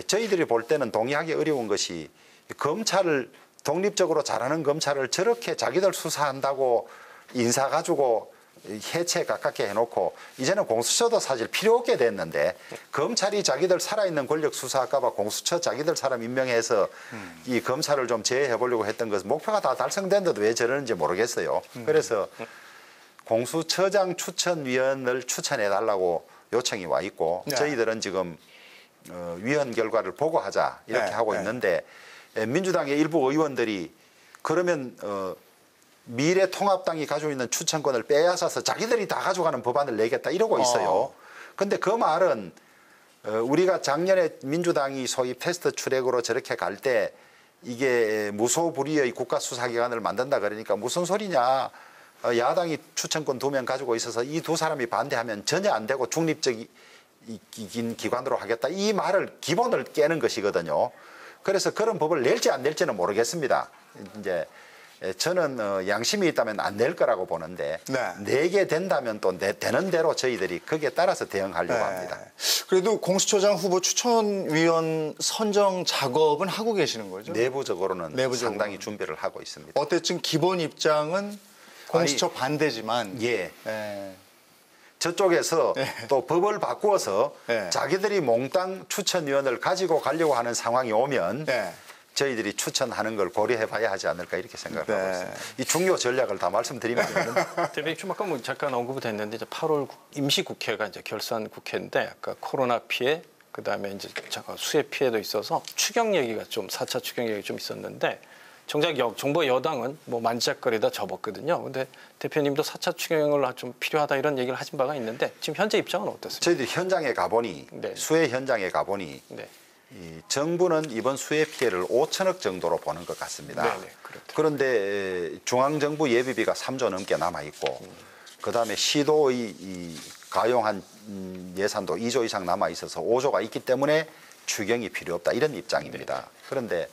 저희들이 볼 때는 동의하기 어려운 것이 검찰을 독립적으로 잘하는 검찰을 저렇게 자기들 수사한다고 인사 가지고 해체에 가깝게 해놓고 이제는 공수처도 사실 필요 없게 됐는데 검찰이 자기들 살아있는 권력 수사할까 봐 공수처 자기들 사람 임명해서 이 검찰을 좀 제어해보려고 했던 것은 목표가 다 달성된데도 왜 저러는지 모르겠어요. 그래서 공수처장 추천위원을 추천해달라고 요청이 와 있고
네.
저희들은 지금 위원 결과를 보고하자 이렇게
네,
하고
네.
있는데 민주당의 일부 의원들이 그러면 미래통합당이 가지고 있는 추천권을 빼앗아서 자기들이 다 가져가는 법안을 내겠다 이러고 있어요. 그런데 그 말은 우리가 작년에 민주당이 소위 패스트 트랙으로 저렇게 갈 때 이게 무소불위의 국가수사기관을 만든다 그러니까 무슨 소리냐. 야당이 추천권 2명 가지고 있어서 이 두 사람이 반대하면 전혀 안 되고 중립적인 기관으로 하겠다. 이 말을 기본을 깨는 것이거든요. 그래서 그런 법을 낼지 안 낼지는 모르겠습니다. 이제 저는 양심이 있다면 안 낼 거라고 보는데 내게 된다면 또 되는 대로 저희들이 거기에 따라서 대응하려고 합니다.
그래도 공수처장 후보 추천위원 선정 작업은 하고 계시는 거죠?
내부적으로는 상당히 준비를 하고 있습니다.
어쨌든 기본 입장은 공수처 반대지만
예. 저쪽에서 또 법을 바꾸어서 자기들이 몽땅 추천위원을 가지고 가려고 하는 상황이 오면 저희들이 추천하는 걸 고려해 봐야 하지 않을까 이렇게 생각하고 있습니다. 이 중요 전략을 다 말씀드리면
대표님 좀 아까 뭐 잠깐 언급됐는데 이제 8월 임시국회가 이제 결산 국회인데 아까 코로나 피해 그다음에 이제 수해 피해도 있어서 추경 얘기가 좀 4차 추경 얘기 좀 있었는데 정작 정부 여당은 뭐 만지작거리다 접었거든요. 근데 대표님도 4차 추경을 좀 필요하다 이런 얘기를 하신 바가 있는데 지금 현재 입장은 어떻습니까?
저희들이 현장에 가보니 수해 현장에 가보니 이 정부는 이번 수해 피해를 5천억 정도로 보는 것 같습니다. 그런데 중앙정부 예비비가 3조 넘게 남아있고 그다음에 시도의 이 가용한 예산도 2조 이상 남아있어서 5조가 있기 때문에 추경이 필요 없다 이런 입장입니다. 그런데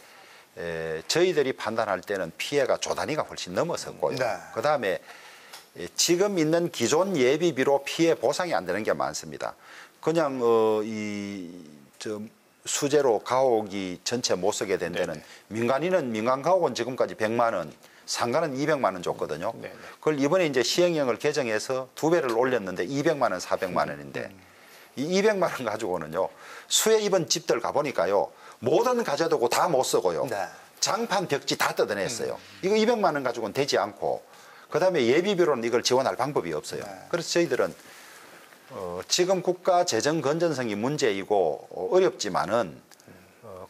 저희들이 판단할 때는 피해가 조 단위가 훨씬 넘어섰고요. 그다음에 지금 있는 기존 예비비로 피해 보상이 안 되는 게 많습니다. 그냥 수재로 가옥이 전체 못 쓰게 된 데는 민간 가옥은 지금까지 100만 원, 상가는 200만 원 줬거든요. 그걸 이번에 이제 시행령을 개정해서 2배를 올렸는데 200만 원, 400만 원인데 이 200만 원 가지고는요. 수해 입은 집들 가보니까요. 모든 가재도구 다 못 쓰고요. 장판 벽지 다 뜯어냈어요. 이거 200만 원 가지고는 되지 않고 그다음에 예비비로는 이걸 지원할 방법이 없어요. 그래서 저희들은 지금 국가 재정 건전성이 문제이고 어렵지만은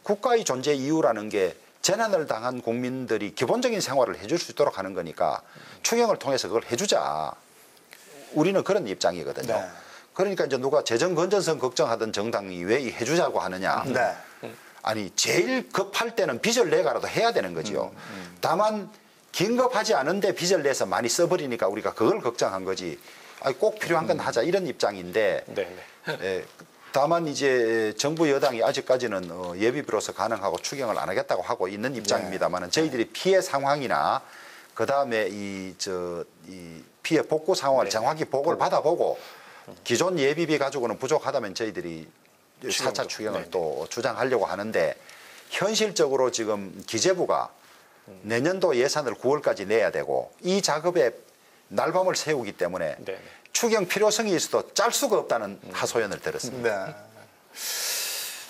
국가의 존재 이유라는 게 재난을 당한 국민들이 기본적인 생활을 해줄 수 있도록 하는 거니까 추경을 통해서 그걸 해주자. 우리는 그런 입장이거든요. 그러니까 이제 누가 재정 건전성 걱정하던 정당이 왜 해주자고 하느냐. 아니 제일 급할 때는 빚을 내가라도 해야 되는 거지요. 다만 긴급하지 않은데 빚을 내서 많이 써버리니까 우리가 그걸 걱정한 거지. 아니, 꼭 필요한 건 하자 이런 입장인데 다만 이제 정부 여당이 아직까지는 예비비로서 가능하고 추경을 안 하겠다고 하고 있는 입장입니다만 저희들이 피해 상황이나 그다음에 이 피해 복구 상황을 정확히 보고를 받아보고 기존 예비비 가지고는 부족하다면 저희들이 4차 추경을 또 주장하려고 하는데 현실적으로 지금 기재부가 내년도 예산을 9월까지 내야 되고 이 작업에 날밤을 새우기 때문에 추경 필요성이 있어도 짤 수가 없다는 하소연을 들었습니다.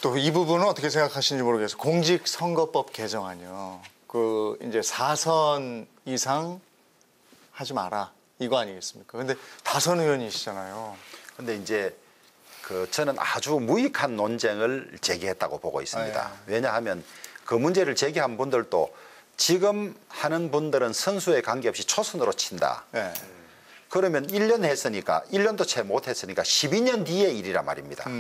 또 이 부분은 어떻게 생각하시는지 모르겠어요. 공직선거법 개정안이요. 그 이제 4선 이상 하지 마라 이거 아니겠습니까? 근데 다선 의원이시잖아요.
근데 이제 저는 아주 무익한 논쟁을 제기했다고 보고 있습니다. 왜냐하면 그 문제를 제기한 분들도 지금 하는 분들은 선수에 관계없이 초선으로 친다.
네.
그러면 1년 했으니까 1년도 채 못했으니까 12년 뒤의 일이란 말입니다.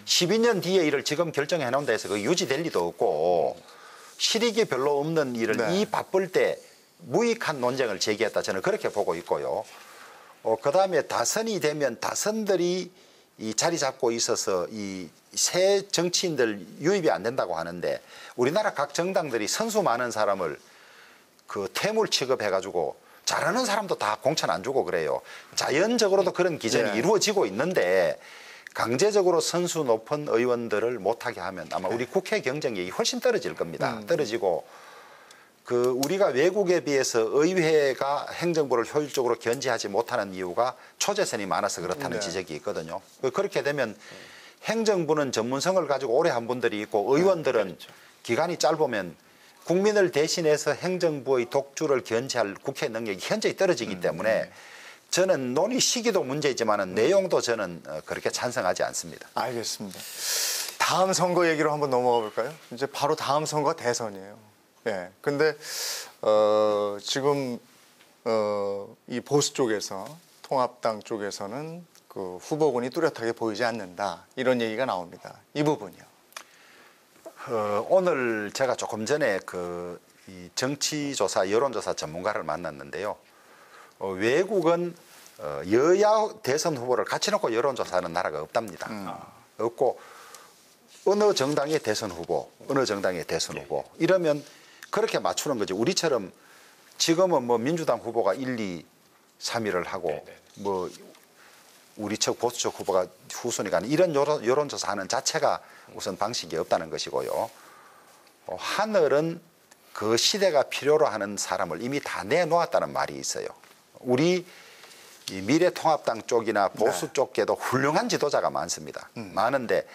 12년 뒤의 일을 지금 결정해 놓은다 해서 그 유지될 리도 없고 실익이 별로 없는 일을
네.
이 바쁠 때 무익한 논쟁을 제기했다 저는 그렇게 보고 있고요. 그다음에 다선이 되면 다선들이 이 자리 잡고 있어서 이 새 정치인들 유입이 안 된다고 하는데 우리나라 각 정당들이 선수 많은 사람을 그 퇴물 취급해가지고 잘하는 사람도 다 공천 안 주고 그래요. 자연적으로도 그런 기전이
네.
이루어지고 있는데 강제적으로 선수 높은 의원들을 못하게 하면 아마 우리 국회 경쟁력이 훨씬 떨어질 겁니다. 떨어지고 그 우리가 외국에 비해서 의회가 행정부를 효율적으로 견제하지 못하는 이유가 초재선이 많아서 그렇다는
네.
지적이 있거든요. 그렇게 되면 행정부는 전문성을 가지고 오래 한 분들이 있고 의원들은
그렇죠.
기간이 짧으면 국민을 대신해서 행정부의 독주를 견제할 국회 능력이 현저히 떨어지기 때문에 저는 논의 시기도 문제이지만 내용도 저는 그렇게 찬성하지 않습니다.
알겠습니다. 다음 선거 얘기로 한번 넘어가 볼까요? 이제 바로 다음 선거가 대선이에요. 예. 근데 지금 이 보수 쪽에서 통합당 쪽에서는 그 후보군이 뚜렷하게 보이지 않는다. 이런 얘기가 나옵니다. 이 부분이요.
오늘 제가 조금 전에 이 정치조사, 여론조사 전문가를 만났는데요. 외국은 여야 대선 후보를 같이 놓고 여론조사하는 나라가 없답니다. 없고 어느 정당의 대선 후보, 어느 정당의 대선 후보 이러면 그렇게 맞추는 거죠. 우리처럼 지금은 뭐 민주당 후보가 1, 2, 3위를 하고 뭐 우리 측 보수 쪽 후보가 후순위가 아닌 이런 여론조사하는 자체가 우선 방식이 없다는 것이고요. 하늘은 그 시대가 필요로 하는 사람을 이미 다 내놓았다는 말이 있어요. 우리 이 미래통합당 쪽이나 보수 쪽에도 훌륭한 지도자가 많습니다. 많은데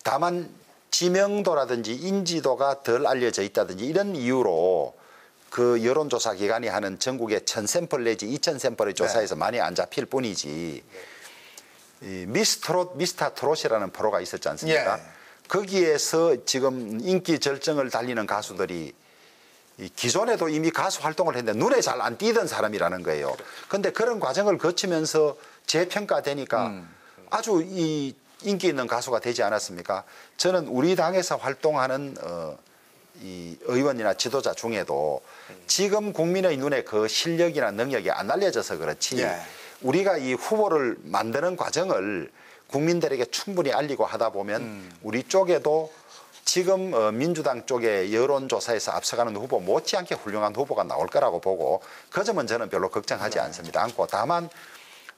다만 지명도라든지 인지도가 덜 알려져 있다든지 이런 이유로 그 여론조사 기관이 하는 전국의 1000샘플 내지 2000샘플의 조사에서 많이 안 잡힐 뿐이지 이 미스터 트롯이라는 프로가 있었지 않습니까?
예.
거기에서 지금 인기 절정을 달리는 가수들이 기존에도 이미 가수 활동을 했는데 눈에 잘 안 띄던 사람이라는 거예요. 그런데 그런 과정을 거치면서 재평가되니까 아주 이 인기 있는 가수가 되지 않았습니까? 저는 우리 당에서 활동하는 이 의원이나 지도자 중에도 지금 국민의 눈에 그 실력이나 능력이 안 알려져서 그렇지
예.
우리가 이 후보를 만드는 과정을 국민들에게 충분히 알리고 하다 보면 우리 쪽에도 지금 민주당 쪽의 여론조사에서 앞서가는 후보 못지않게 훌륭한 후보가 나올 거라고 보고 그 점은 저는 별로 걱정하지 않습니다. 않고 다만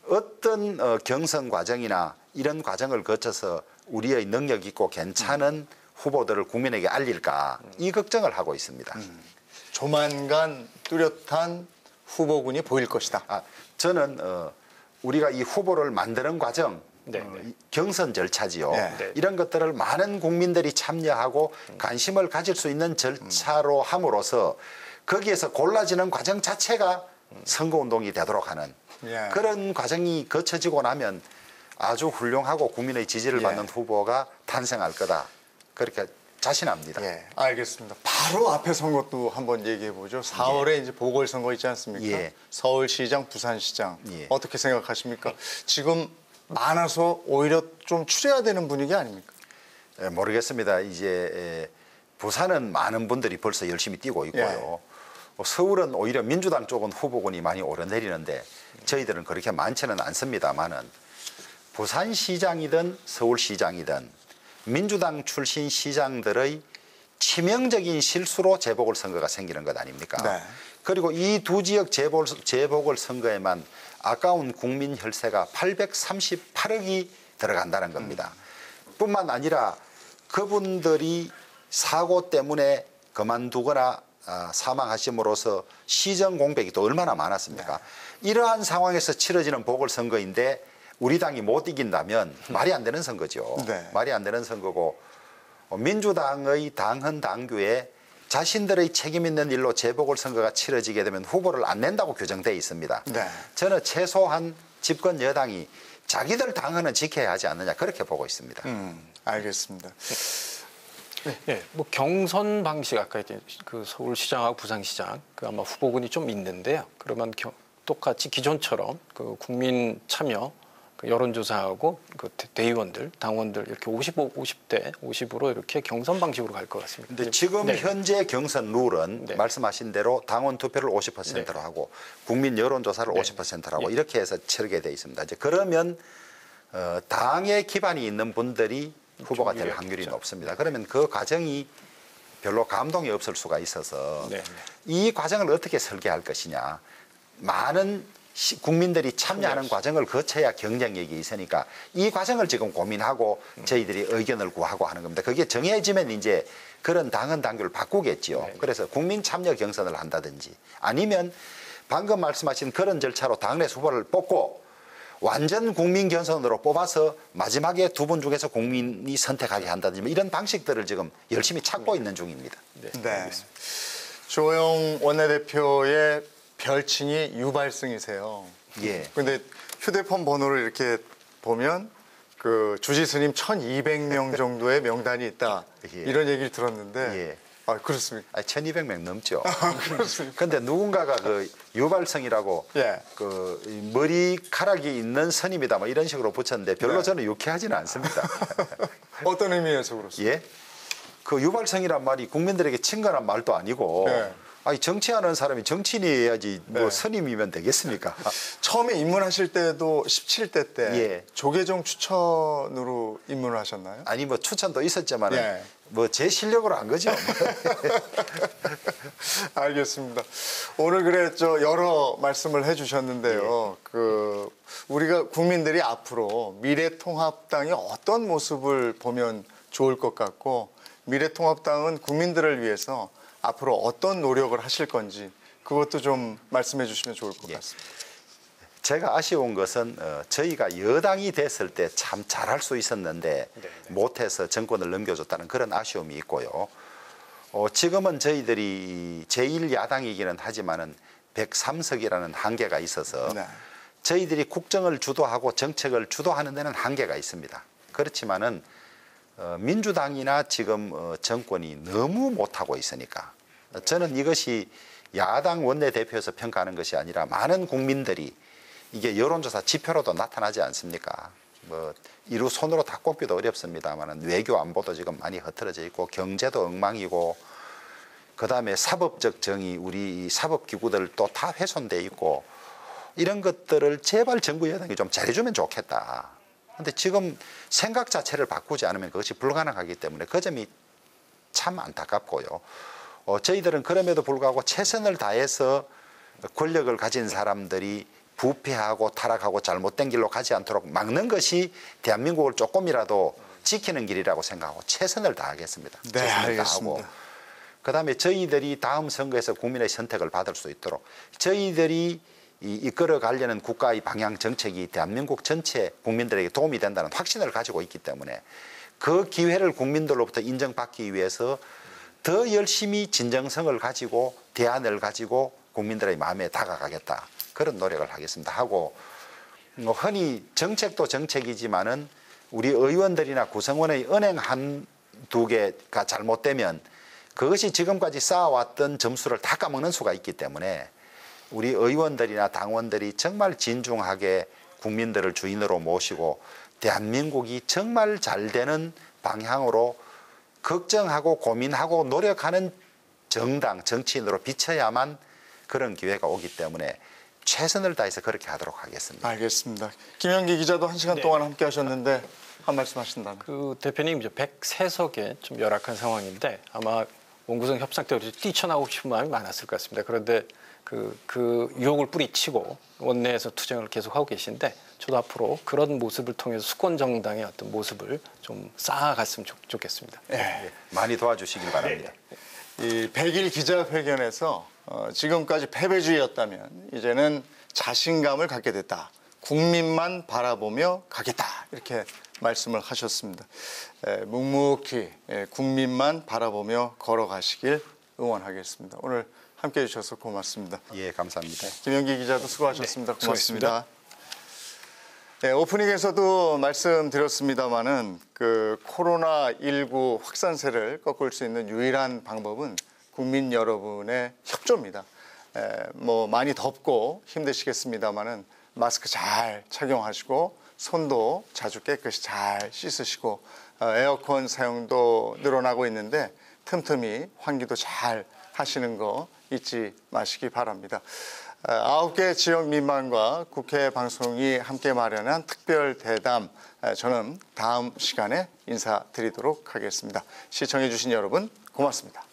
어떤 경선 과정이나 이런 과정을 거쳐서 우리의 능력 있고 괜찮은 후보들을 국민에게 알릴까 이 걱정을 하고 있습니다.
조만간 뚜렷한 후보군이 보일 것이다.
저는 우리가 이 후보를 만드는 과정 경선 절차지요.
네.
이런 것들을 많은 국민들이 참여하고 관심을 가질 수 있는 절차로 함으로써 거기에서 골라지는 과정 자체가 선거운동이 되도록 하는
예.
그런 과정이 거쳐지고 나면 아주 훌륭하고 국민의 지지를
예.
받는 후보가 탄생할 거다. 그렇게 자신합니다.
예, 알겠습니다. 바로 앞에 선거도 한번 얘기해 보죠. 4월에 이제 보궐선거 있지 않습니까?
예.
서울시장, 부산시장
예.
어떻게 생각하십니까? 지금 많아서 오히려 좀 추려야 되는 분위기 아닙니까?
모르겠습니다. 이제 부산은 많은 분들이 벌써 열심히 뛰고 있고요. 서울은 오히려 민주당 쪽은 후보군이 많이 오르내리는데 저희들은 그렇게 많지는 않습니다만은 부산시장이든 서울시장이든 민주당 출신 시장들의 치명적인 실수로 재보궐선거가 생기는 것 아닙니까?
네.
그리고 이 두 지역 재보궐선거에만 아까운 국민 혈세가 838억이 들어간다는 겁니다. 뿐만 아니라 그분들이 사고 때문에 그만두거나 사망하심으로써 시정 공백이 또 얼마나 많았습니까? 이러한 상황에서 치러지는 보궐선거인데 우리 당이 못 이긴다면 말이 안 되는 선거죠.
네.
말이 안 되는 선거고 민주당의 당헌 당규에 자신들의 책임 있는 일로 재보궐선거가 치러지게 되면 후보를 안 낸다고 규정되어 있습니다.
네.
저는 최소한 집권 여당이 자기들 당헌은 지켜야 하지 않느냐 그렇게 보고 있습니다.
알겠습니다.
예, 뭐 경선 방식 아까 이제 그 서울시장하고 부산시장 그 아마 후보군이 좀 있는데요. 그러면 똑같이 기존처럼 그 국민 참여 그 여론조사하고 그 대의원들, 당원들 이렇게 50대 50으로 이렇게 경선 방식으로 갈 것 같습니다.
근데 지금
네.
현재 경선 룰은
네.
말씀하신 대로 당원 투표를 50%로 하고 국민 여론조사를 50%로 하고 이렇게 해서 치르게 돼 있습니다. 이제 그러면 당에 기반이 있는 분들이 후보가 될 확률이 높습니다. 그러면 그 과정이 별로 감동이 없을 수가 있어서
네.
이 과정을 어떻게 설계할 것이냐. 많은 국민들이 참여하는 과정을 거쳐야 경쟁력이 있으니까 이 과정을 지금 고민하고 저희들이 의견을 구하고 하는 겁니다. 그게 정해지면 이제 그런 당헌 당규를 바꾸겠지요.
네.
그래서 국민 참여 경선을 한다든지 아니면 방금 말씀하신 그런 절차로 당내 후보를 뽑고 완전 국민 경선으로 뽑아서 마지막에 두 분 중에서 국민이 선택하게 한다든지 뭐 이런 방식들을 지금 열심히 찾고 있는 중입니다.
네. 조영 원내대표의 별칭이 유발승이세요.
예.
근데 휴대폰 번호를 이렇게 보면 그 주지스님 1,200명 정도의 명단이 있다.
예.
이런 얘기를 들었는데
예.
아, 그렇습니까?
1,200명 넘죠.
그렇습니까?
근데 누군가가 그 유발성이라고
예.
그 머리카락이 있는 선임이다 뭐 이런 식으로 붙였는데 별로
네.
저는 유쾌하지는 않습니다.
어떤 의미에서 그렇습니까?
예? 그 유발성이란 말이 국민들에게 친근한 말도 아니고
네.
아니 정치하는 사람이 정치인이어야지 뭐
네.
선임이면 되겠습니까?
처음에 입문하실 때도 17대 때
예.
조계종 추천으로 입문을 하셨나요?
아니 뭐 추천도 있었지만
예.
뭐 제 실력으로 한 거죠.
알겠습니다. 오늘 그래 저 여러 말씀을 해주셨는데요. 그 우리가 국민들이 앞으로 미래통합당이 어떤 모습을 보면 좋을 것 같고 미래통합당은 국민들을 위해서 앞으로 어떤 노력을 하실 건지 그것도 좀 말씀해 주시면 좋을 것
예.
같습니다.
제가 아쉬운 것은 저희가 여당이 됐을 때 참 잘할 수 있었는데 못해서 정권을 넘겨줬다는 그런 아쉬움이 있고요. 지금은 저희들이 제1야당이기는 하지만은 103석이라는 한계가 있어서
네.
저희들이 국정을 주도하고 정책을 주도하는 데는 한계가 있습니다. 그렇지만은 민주당이나 지금 정권이 너무 못하고 있으니까 저는 이것이 야당 원내대표에서 평가하는 것이 아니라 많은 국민들이 이게 여론조사 지표로도 나타나지 않습니까? 뭐 이루 손으로 다 꼽기도 어렵습니다만 외교 안보도 지금 많이 흐트러져 있고 경제도 엉망이고 그다음에 사법적 정의 우리 사법기구들도 다 훼손돼 있고 이런 것들을 제발 정부 여당이 좀 잘해주면 좋겠다. 근데 지금 생각 자체를 바꾸지 않으면 그것이 불가능하기 때문에 그 점이 참 안타깝고요. 저희들은 그럼에도 불구하고 최선을 다해서 권력을 가진 사람들이 부패하고 타락하고 잘못된 길로 가지 않도록 막는 것이 대한민국을 조금이라도 지키는 길이라고 생각하고 최선을 다하겠습니다.
네,
최선을
알겠습니다.
다하고 그다음에 저희들이 다음 선거에서 국민의 선택을 받을 수 있도록 저희들이 이끌어 가려는 국가의 방향 정책이 대한민국 전체 국민들에게 도움이 된다는 확신을 가지고 있기 때문에 그 기회를 국민들로부터 인정받기 위해서 더 열심히 진정성을 가지고 대안을 가지고 국민들의 마음에 다가가겠다. 그런 노력을 하겠습니다 하고 흔히 정책도 정책이지만은 우리 의원들이나 구성원의 은행 한두 개가 잘못되면 그것이 지금까지 쌓아왔던 점수를 다 까먹는 수가 있기 때문에 우리 의원들이나 당원들이 정말 진중하게 국민들을 주인으로 모시고 대한민국이 정말 잘 되는 방향으로 걱정하고 고민하고 노력하는 정당, 정치인으로 비춰야만 그런 기회가 오기 때문에 최선을 다해서 그렇게 하도록 하겠습니다.
알겠습니다. 김현기 기자도 1시간 동안 함께 하셨는데 한 말씀 하신다면.
그 대표님 이제 103석에 좀 열악한 상황인데 아마 원구성 협상 때 뛰쳐나오고 싶은 마음이 많았을 것 같습니다. 그런데 그 유혹을 뿌리치고 원내에서 투쟁을 계속하고 계신데 저도 앞으로 그런 모습을 통해서 수권 정당의 어떤 모습을 좀 쌓아갔으면 좋겠습니다.
네.
많이 도와주시길 바랍니다.
이 100일 기자회견에서 지금까지 패배주의였다면 이제는 자신감을 갖게 됐다. 국민만 바라보며 가겠다. 이렇게 말씀을 하셨습니다. 묵묵히 국민만 바라보며 걸어가시길 응원하겠습니다. 오늘 함께해 주셔서 고맙습니다.
예, 감사합니다.
김영기 기자도 수고하셨습니다.
네,
고맙습니다. 네, 오프닝에서도 말씀드렸습니다마는 그 코로나19 확산세를 꺾을 수 있는 유일한 방법은 국민 여러분의 협조입니다. 뭐 많이 덥고 힘드시겠습니다마는 마스크 잘 착용하시고 손도 자주 깨끗이 잘 씻으시고 에어컨 사용도 늘어나고 있는데 틈틈이 환기도 잘 하시는 거 잊지 마시기 바랍니다. 9개 지역 민방과 국회 방송이 함께 마련한 특별 대담, 저는 다음 시간에 인사드리도록 하겠습니다. 시청해 주신 여러분 고맙습니다.